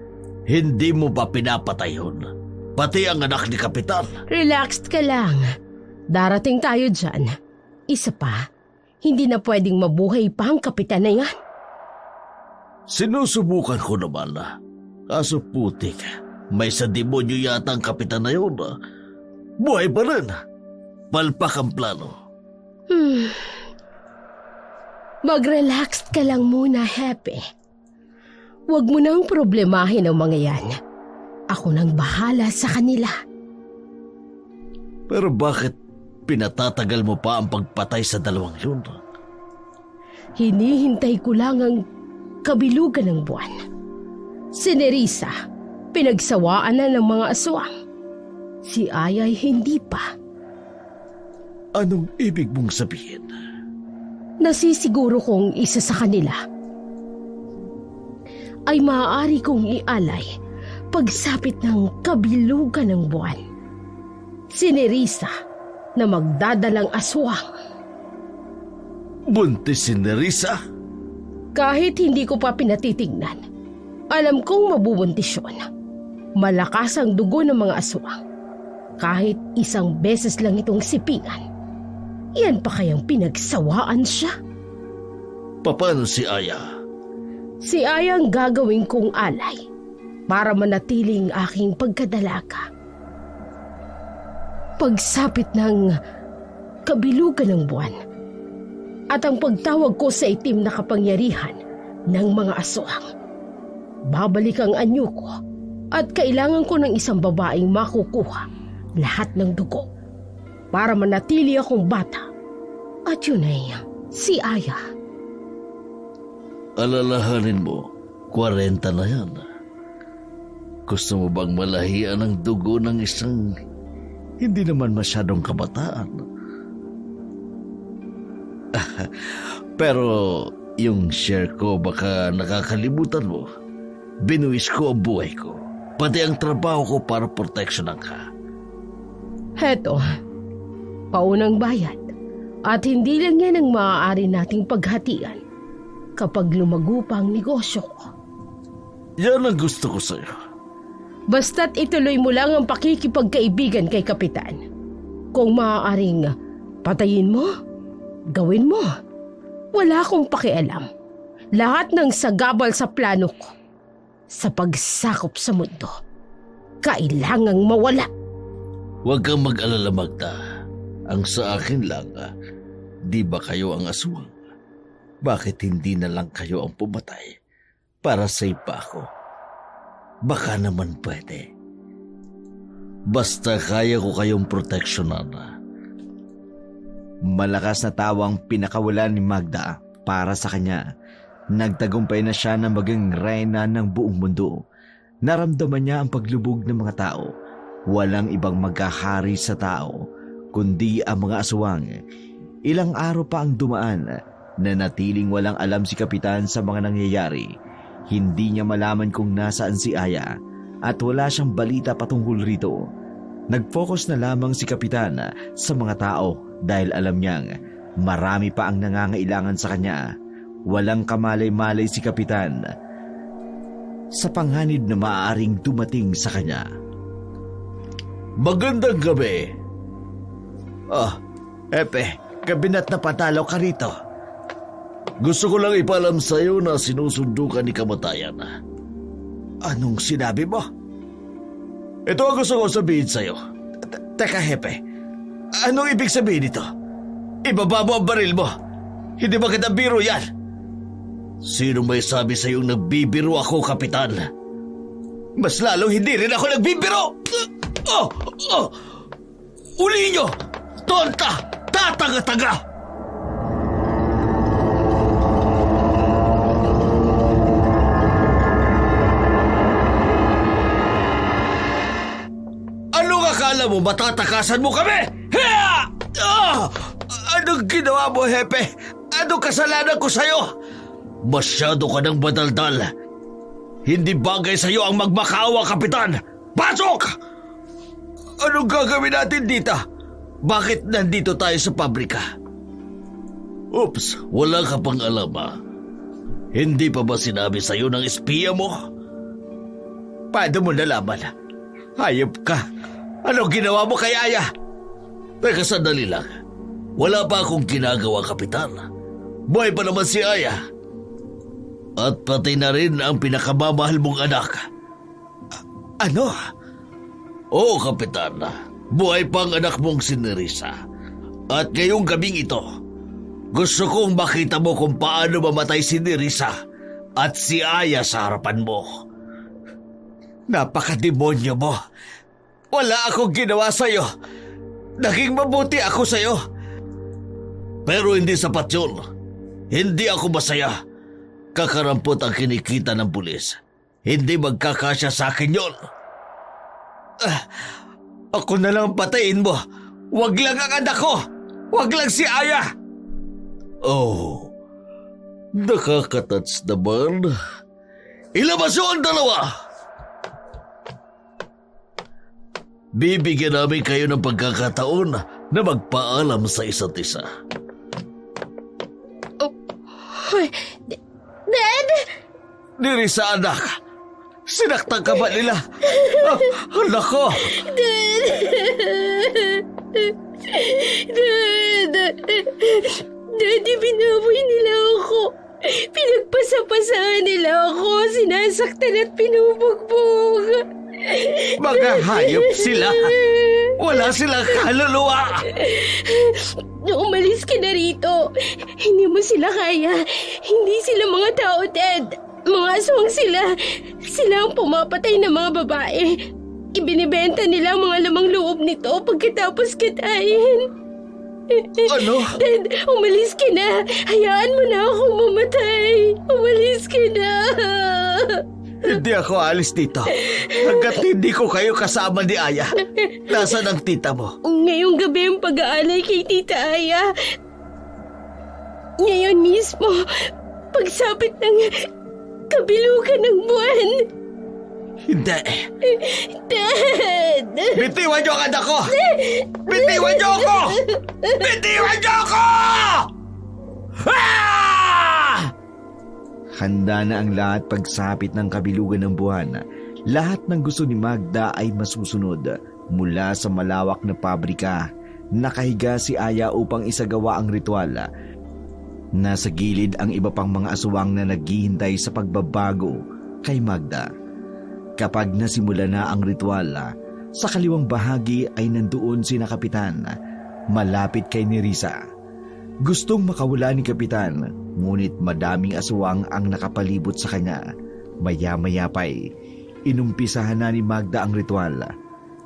hindi mo pa pinapatay yun? Pati ang anak ni Kapitan. Relaxed ka lang. Darating tayo dyan. Isa pa, hindi na pwedeng mabuhay pa ang kapitan na yan. Sinusubukan ko naman. Kaso putik, may sa demonyo yata ang kapitan na yun. Buhay pa rin. Palpak ang plano. Mag-relax ka lang muna, Hepe. Huwag mo nang problemahin ang mga yan. Ako nang bahala sa kanila. Pero bakit pinatatagal mo pa ang pagpatay sa dalawang yun? Hinihintay ko lang ang kabilugan ng buwan. Si Nerissa, pinagsawaan na ng mga aswang. Si Ayay hindi pa. Anong ibig mong sabihin? Nasisiguro kong isa sa kanila ay maaari kong ialay pagsapit ng kabilugan ng buwan. Si Nerissa na magdadalang aswang. Buntis si Nerissa? Kahit hindi ko pa pinatitignan, alam kong mabubuntis yun. Malakas ang dugo ng mga aswang. Kahit isang beses lang itong sipingan. Yan pa kayang pinagsawaan siya? Paano si Aya? Si Aya ang gagawin kong alay para manatiling aking pagkadalaga. Pagsapit ng kabilugan ng buwan at ang pagtawag ko sa itim na kapangyarihan ng mga aswang, babalik ang anyo ko at kailangan ko ng isang babaeng makukuha lahat ng dugo para manatili akong bata. At yun ay si Aya. Alalahanin mo, 40 na yan. Gusto mo bang malahian ang dugo ng isang hindi naman masyadong kabataan? Pero yung share ko baka nakakalimutan mo. Binuwis ko ang buhay ko. Pati ang trabaho ko para proteksyonan ka. Heto, paunang bayad. At hindi lang yan ang maaari nating paghatian kapag lumago pa ang negosyo ko. Yan ang gusto ko sa'yo. Basta't ituloy mo lang ang pakikipagkaibigan kay Kapitan. Kung maaaring patayin mo, gawin mo. Wala akong pakialam. Lahat ng sagabal sa plano ko sa pagsakop sa mundo, kailangang mawala. Huwag kang mag-alala, Magda. Ang sa akin lang, di ba kayo ang aswang? Bakit hindi na lang kayo ang pumatay para safe pa ako? Baka naman pwede. Basta kaya ko kayong proteksyonan. Malakas na tawang pinakawalan ni Magda para sa kanya. Nagtagumpay na siya na maging reyna ng buong mundo. Naramdaman niya ang paglubog ng mga tao. Walang ibang magkahari sa tao, kundi ang mga aswang. Ilang araw pa ang dumaan na natiling walang alam si Kapitan sa mga nangyayari. Hindi niya malaman kung nasaan si Aya at wala siyang balita patungkol rito. Nag-focus na lamang si Kapitan sa mga tao dahil alam niyang marami pa ang nangangailangan sa kanya. Walang kamalay-malay si Kapitan sa panganib na maaaring dumating sa kanya. Magandang gabi. Epe, kabinat na patalo ka rito. Gusto ko lang ipalam sa'yo na sinusundo ka ni kamatayan. Anong sinabi mo? Ito ang gusto ko sabihin sa'yo. Teka, Hepe. Anong ibig sabihin nito? Ibaba mo ang baril mo. Hindi ba kita biro yan? Sino may sabi sa'yong nagbibiro ako, Kapitan? Mas lalo hindi rin ako nagbibiro! Uli nyo! Tonta! Tatanga-taga! Anong akala mo matatakasan mo kami? Hiya! Anong ginawa mo, Hepe? Anong kasalanan ko sa'yo? Masyado ka ng badaldal. Hindi bagay sa'yo ang magmakaawa, Kapitan. Pasok! Anong gagawin natin dito? Bakit nandito tayo sa pabrika? Oops, wala ka pang alam. Hindi pa ba sinabi sa'yo ng espiya mo? Paano mo nalaman? Hayop ka. Anong ginawa mo kay Aya? Teka, sandali lang. Wala pa akong ginagawa, Kapitan. Buhay pa naman si Aya. At pati na rin ang pinakamamahal mong anak. Ano? Oo, Kapitan. Buhay pa ang anak mong si Nerissa. At ngayong gabing ito, gusto kong makita mo kung paano mamatay si Nerissa at si Aya sa harapan mo. Napakademonyo mo. Wala akong ginawa sa'yo. Naging mabuti ako sa'yo. Pero hindi sapat yun. Hindi ako masaya. Kakarampot ang kinikita ng pulis. Hindi magkakasya sa akin yun. Ako na lang patayin mo. Huwag lang ang anak ko. Huwag lang si Aya. Oh, nakakatats naman. Ilabas mo ang dalawa! Bibigyan namin kayo ng pagkakataon na magpaalam sa isa't isa. Dad! Nerissa, anak. Sinaktan ka ba nila? Anak ko! Dad! Daddy, binaboy nila ako. Pinagpasapasahan nila ako. Sinasaktan at pinubugbog. Mga hayop sila. Wala silang kaluluwa. Umalis ka na rito. Hindi mo sila kaya. Hindi sila mga tao, Ted. Mga aswang sila. Sila ang pumapatay ng mga babae. Ibinibenta nila ang mga lamang loob nito pagkatapos katayin. Ano? Ted, umalis ka na. Hayaan mo na akong mamatay. Umalis ka na. Hindi ako alis dito hanggat hindi ko kayo kasama ni Aya. Nasaan ang tita mo? Ngayong gabi ang pag-aalay kay Tita Aya. Ngayon mismo, pagsapit ng kabilugan ng buwan. Hindi. Dad! Bitiwan niyo ang anak ko! Bitiwan niyo ako! Bitiwan niyo ako! Ah! Handa na ang lahat pagsapit ng kabilugan ng buwan. Lahat ng gusto ni Magda ay masusunod. Mula sa malawak na pabrika, nakahiga si Aya upang isagawa ang ritual. Nasa gilid ang iba pang mga aswang na naghihintay sa pagbabago kay Magda. Kapag nasimula na ang ritual, sa kaliwang bahagi ay nandoon si Kapitan, malapit kay Nerissa. Gustong makawala ni Kapitan, ngunit madaming aswang ang nakapalibot sa kanya. Maya-maya pa'y inumpisahan na ni Magda ang ritual.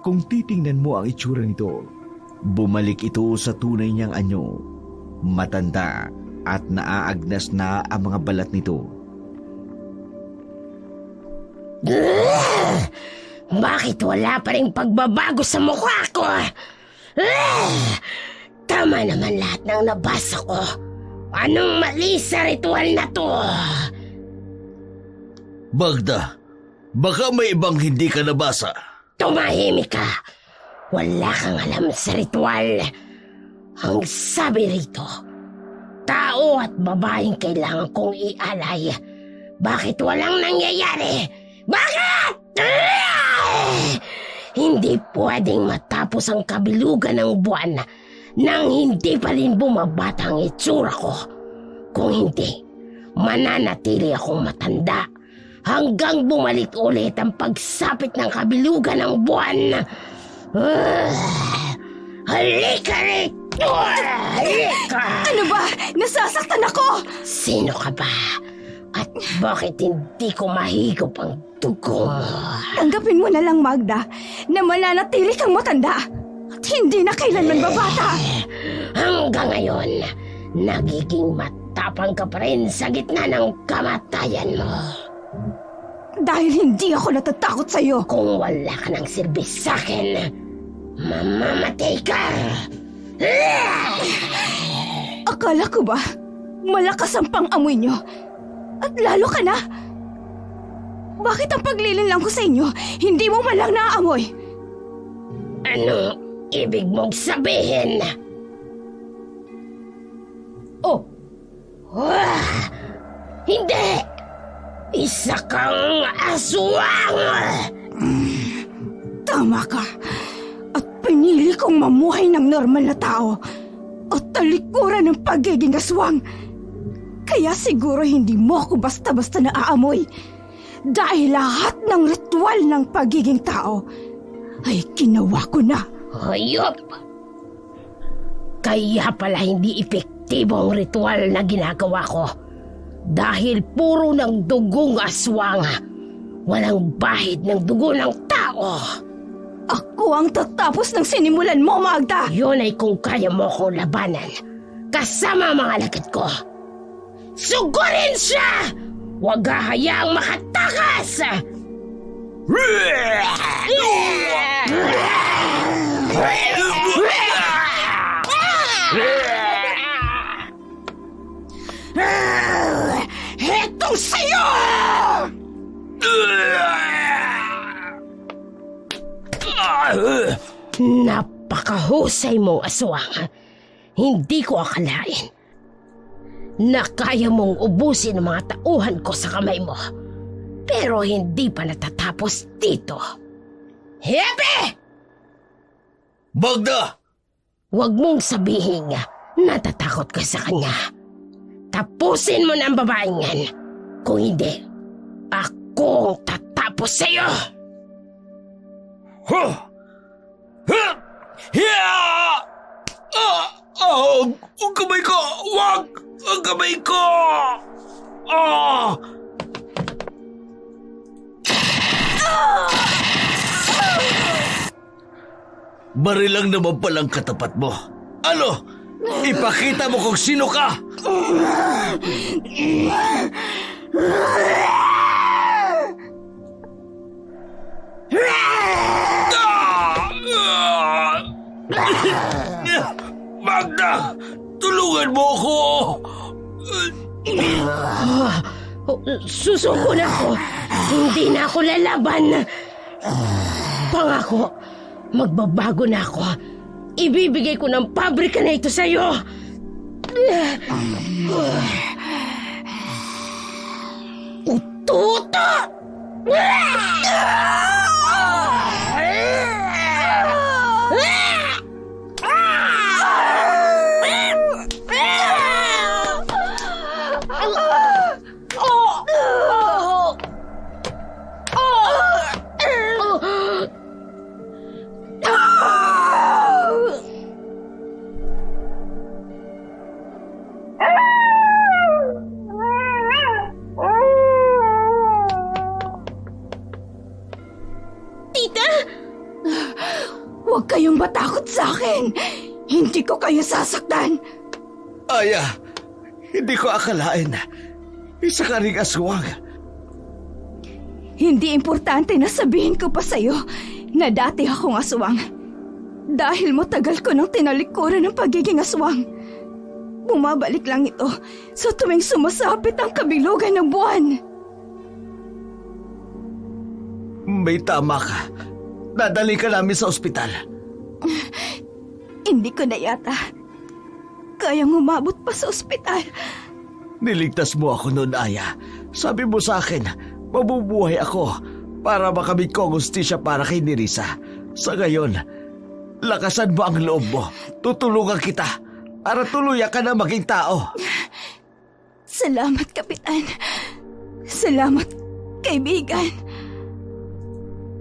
Kung titingnan mo ang itsura nito, bumalik ito sa tunay niyang anyo. Matanda at naaagnas na ang mga balat nito. Bakit wala pa rin pagbabago sa mukha ko? Tama naman lahat ng nabasa ko. Anong mali sa ritual na to? Magda, baka may ibang hindi ka nabasa. Tumahimik ka. Wala kang alam sa ritual. Ang sabi rito, tao at babaeng kailangan kong ialay. Bakit walang nangyayari? Bakit? Hindi pwedeng matapos ang kabilugan ng buwan nang hindi pa rin bumabata ang itsura ko. Kung hindi, mananatili akong matanda hanggang bumalik ulit ang pagsapit ng kabilugan ng buwan. Halika rito! Halika! Ano ba? Nasasaktan ako! Sino ka ba? At bakit hindi ko mahigop ang dugo mo? Tanggapin mo na lang, Magda, na mananatili kang matanda at hindi na kailanman babata. Hanggang ngayon, nagiging matapang ka pa rin sa gitna ng kamatayan mo. Dahil hindi ako natatakot sa'yo. Kung wala ka ng silbi sa'kin, mamamatay ka! Akala ko ba malakas ang pang-amoy nyo? At lalo ka na? Bakit ang paglilinlang ko sa inyo, hindi mo man lang naaamoy? Ano ibig mong sabihin? Oh! Hindi! Isa kang aswang! Tama ka. At pinili kong mamuhay ng normal na tao at talikuran ng pagiging aswang. Kaya siguro hindi mo ako basta-basta naaamoy. Dahil lahat ng ritual ng pagiging tao ay ginawa ko na. Hayop! Kaya pala hindi epektibo ang ritual na ginagawa ko. Dahil puro ng dugong aswang. Walang bahid ng dugo ng tao. Ako ang tatapos ng sinimulan mo, Magda! Yun ay kung kaya mo kong labanan. Kasama ang mga lakad ko. Sugurin siya! Huwag hahayaang makatakas! Hetong sa'yo! Napakahusay mo, aswang. Hindi ko akalain na kaya mong ubusin ang mga tauhan ko sa kamay mo. Pero hindi pa natatapos dito. Hepe! Magda! Huwag mong sabihin natatakot ka sa kanya. Tapusin mo na ang babaeng yan. Kung hindi, ako ang tatapos sa'yo. Huh! Huh! Yeah! Ang kamay ko! Wag! Ang kamay ko! Baril lang naman palang katapat mo. Ano? Ipakita mo kung sino ka! Magda! Tulungan mo ako! Susuko na ako. Hindi na ako lalaban. Pangako, magbabago na ako. Ibibigay ko ng pabrika na ito sa'yo. Ututo! Huwag kayong matakot sa akin. Hindi ko kayo sasaktan. Aya, hindi ko akalain. Isa ka ring aswang. Hindi importante na sabihin ko pa sa'yo na dati akong aswang. Dahil matagal ko nang tinalikuran ng pagiging aswang. Bumabalik lang ito sa tuwing sumasapit ang kabilugan ng buwan. May tama ka. Dadali ka namin sa ospital. Hindi ko na yata kayang umabot pa sa ospital. Niligtas mo ako noon, Aya. Sabi mo sa akin, mabubuhay ako para makamit ko ang hustisya para kay Nerissa. Sa ngayon, lakasan mo ang loob mo. Tutulungan kita para tuluyan ka na maging tao. Salamat, Kapitan. Salamat, kaibigan.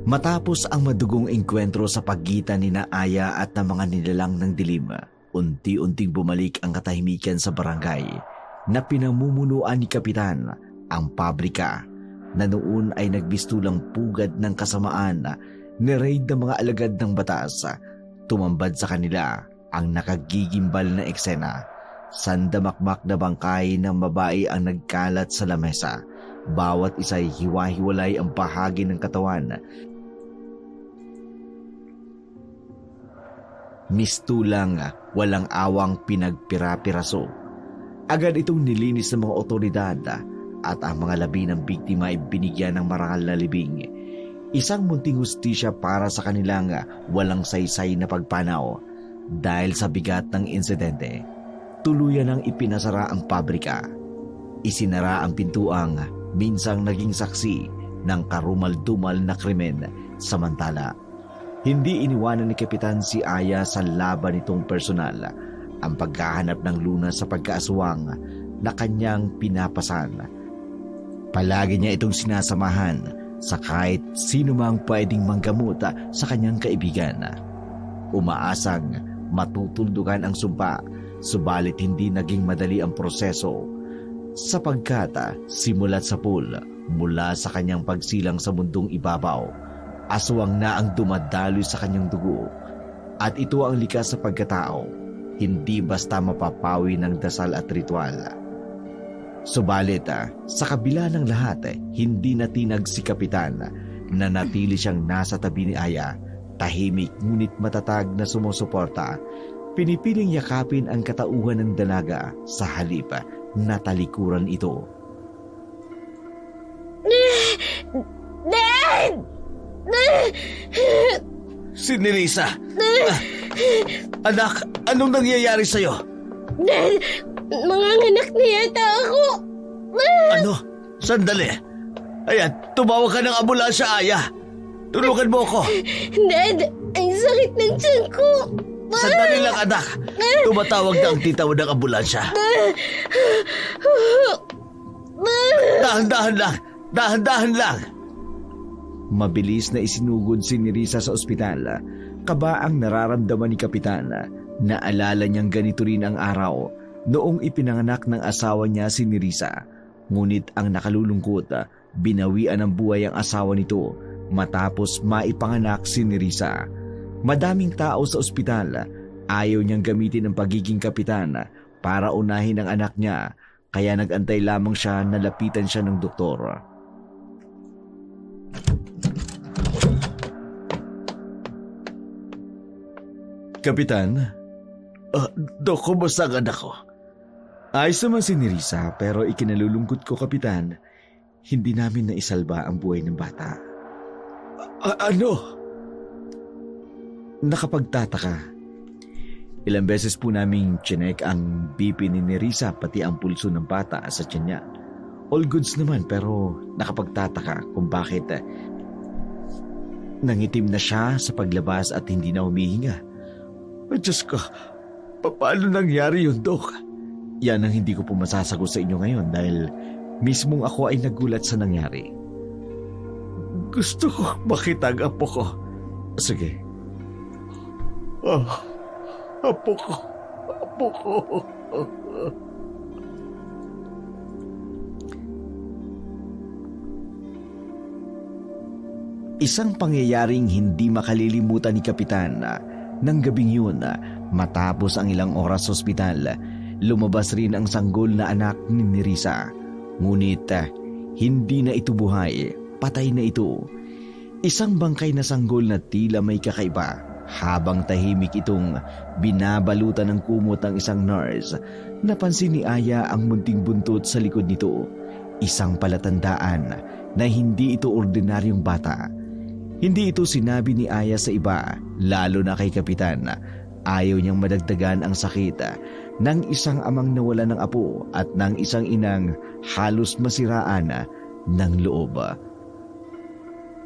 Matapos ang madugong engkwentro sa pagitan ni Aya at ng mga nilalang ng dilim, unti-unting bumalik ang katahimikan sa barangay na pinamumunuan ni Kapitan, ang pabrika na noon ay nagbistulang pugad ng kasamaan ni raid ng mga alagad ng batas. Tumambad sa kanila ang nakagigimbal na eksena. Sandamakmak na bangkay ng babae ang nagkalat sa lamesa. Bawat isa'y hiwa-hiwalay ang bahagi ng katawan. Mistulang, walang awang pinagpira-piraso. Agad itong nilinis ng mga otoridad at ang mga labi ng biktima ay binigyan ng marangal na libing. Isang munting hustisya para sa kanilang walang saysay na pagpanaw. Dahil sa bigat ng insidente, tuluyan ang ipinasara ang pabrika. Isinara ang pintuang minsang naging saksi ng karumal-dumal na krimen. Samantala, hindi iniwanan ni Kapitan si Aya sa laban nitong personal ang paghahanap ng lunas sa pagkaaswang na kanyang pinapasan. Palagi niya itong sinasamahan sa kahit sino mang pwedeng manggamot sa kanyang kaibigan. Umaasang matutuldukan ang sumpa, subalit hindi naging madali ang proseso sapagkat simulat sa pool mula sa kanyang pagsilang sa mundong ibabaw, aswang na ang dumadaloy sa kanyang dugo at ito ang likas sa pagkatao, hindi basta mapapawi ng dasal at ritual. Subalit sa kabila ng lahat, hindi natinag si Kapitan na natili siyang nasa tabi ni Aya, tahimik ngunit matatag na sumusuporta. Pinipiling yakapin ang katauhan ng dalaga sa halip na talikuran ito. Dad! Si Nerissa! Anak, anong nangyayari sa'yo? Dad, manganganak na yata ako. Ano? Sandali. Ayan, tumawag ka ng ambulansya, Aya. Tulungan mo ako. Dad, ang sakit ng tiyan ko. Sandali lang, anak. Tumatawag na ang titawag ng ambulansya. Dahan-dahan lang. Dahan-dahan lang. Mabilis na isinugod si Nerissa sa ospital. Kaba ang nararamdaman ni Kapitan. Naalala niyang ganito rin ang araw noong ipinanganak ng asawa niya si Nerissa. Ngunit ang nakalulungkot, binawian ng buhay ang asawa nito matapos maipanganak si Nerissa. Madaming tao sa ospital, ayaw niyang gamitin ang pagiging kapitan para unahin ang anak niya, kaya nag-antay lamang siya na lapitan siya ng doktor. Kapitan, Dok, kumusta ang anak ko? ayos naman si Nerissa pero ikinalulungkot ko, Kapitan. Hindi namin naisalba ang buhay ng bata. Ano? Nakapagtataka. Ilang beses po naming chinek ang BP ni Nerissa pati ang pulso ng bata sa tiyan niya. All goods naman pero nakapagtataka kung bakit nangitim na siya sa paglabas at hindi na humihinga. Diyos ko, paano nangyari yun, Dok? Yan ang hindi ko po masasagot sa inyo ngayon dahil mismong ako ay nagulat sa nangyari. Gusto ko makita ang apo ko. Sige. Apo ko. Apo ko. Isang pangyayaring hindi makalilimutan ni Kapitan nang gabing yun matapos ang ilang oras sa ospital, lumabas rin ang sanggol na anak ni Nerissa. Ngunit hindi na ito buhay, patay na ito. Isang bangkay na sanggol na tila may kakaiba. Habang tahimik itong binabalutan ng kumot ang isang nurse, napansin ni Aya ang munting buntot sa likod nito. Isang palatandaan na hindi ito ordinaryong bata. Hindi ito sinabi ni Aya sa iba, lalo na kay Kapitan. Ayaw niyang madagdagan ang sakit ng isang amang nawala ng apo at ng isang inang halos masiraan ng loob.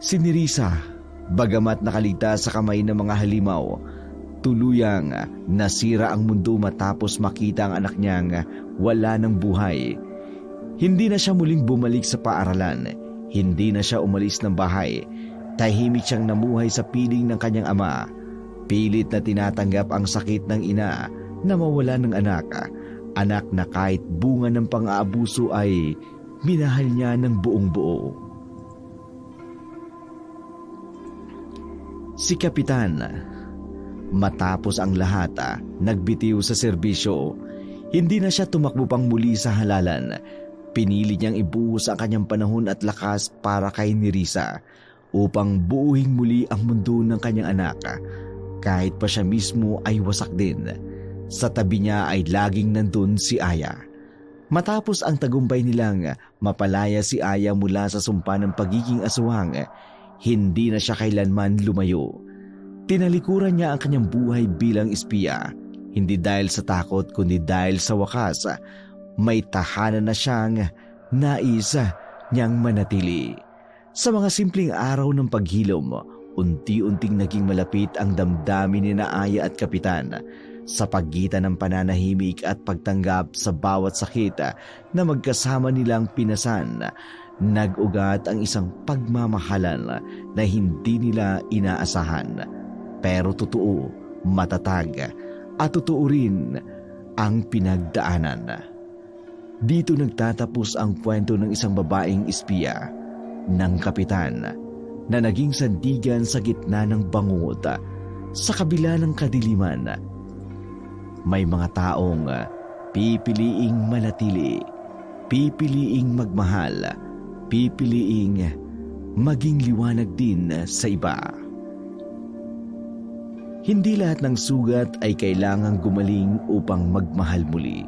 Si Nerissa, bagamat nakaligtas sa kamay ng mga halimaw, tuluyang nasira ang mundo matapos makita ang anak niyang wala ng buhay. Hindi na siya muling bumalik sa paaralan. Hindi na siya umalis ng bahay. Tahimik siyang namuhay sa piling ng kanyang ama. Pilit na tinatanggap ang sakit ng ina na mawala ng anak. Anak na kahit bunga ng pang-aabuso ay minahal niya ng buong buo. Si Kapitan, matapos ang lahat, nagbitiw sa serbisyo. Hindi na siya tumakbo pang muli sa halalan. Pinili niyang ibuhos ang kanyang panahon at lakas para kay Nerissa upang buuhin muli ang mundo ng kanyang anak. Kahit pa siya mismo ay wasak din. Sa tabi niya ay laging nandun si Aya. Matapos ang tagumpay nilang mapalaya si Aya mula sa sumpa ng pagiging aswang, hindi na siya kailanman lumayo. Tinalikuran niya ang kanyang buhay bilang espiya, hindi dahil sa takot kundi dahil sa wakas may tahanan na siyang nais niyang manatili. Sa mga simpleng araw ng paghilom, unti-unting naging malapit ang damdamin ni Aya at Kapitan. Sa pagitan ng pananahimik at pagtanggap sa bawat sakit na magkasama nilang pinasan, nag-ugat ang isang pagmamahalan na hindi nila inaasahan. Pero totoo, matatag at totoo rin ang pinagdaanan. Dito nagtatapos ang kwento ng isang babaeng espiya, ng Kapitan, na naging sandigan sa gitna ng bangungot. Sa kabila ng kadiliman, may mga taong pipiliing manatili, pipiliing magmahal, pipiliing maging liwanag din sa iba. Hindi lahat ng sugat ay kailangang gumaling upang magmahal muli.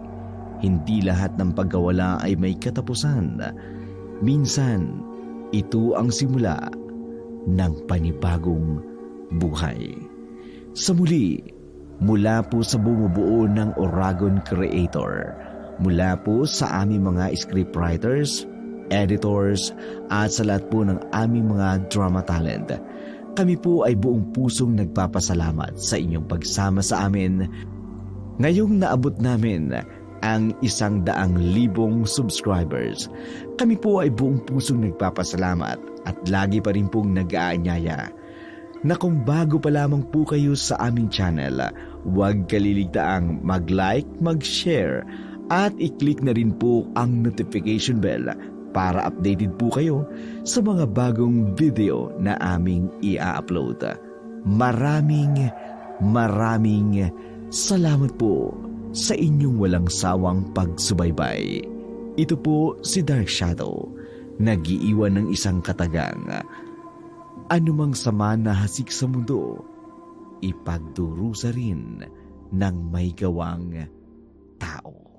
Hindi lahat ng pagkawala ay may katapusan. Minsan, ito ang simula ng panibagong buhay. Sa muli, mula po sa bumubuo ng Oragon Creator, mula po sa aming mga scriptwriters, editors, at sa lahat po ng aming mga drama talent, kami po ay buong pusong nagpapasalamat sa inyong pagsama sa amin. Ngayong naabot namin ang 100,000 subscribers. Kami po ay buong pusong nagpapasalamat at lagi pa rin pong nag-aanyaya na kung bago pa lamang po kayo sa aming channel, huwag kaliligtaang mag-like, mag-share at i-click na rin po ang notification bell para updated po kayo sa mga bagong video na aming i-upload. Maraming salamat po sa inyong walang sawang pagsubaybay. Ito po si Dark Shadow, nag-iiwan ng isang katagang. Anumang sama na hasik sa mundo, ipagdurusa rin ng may gawang tao.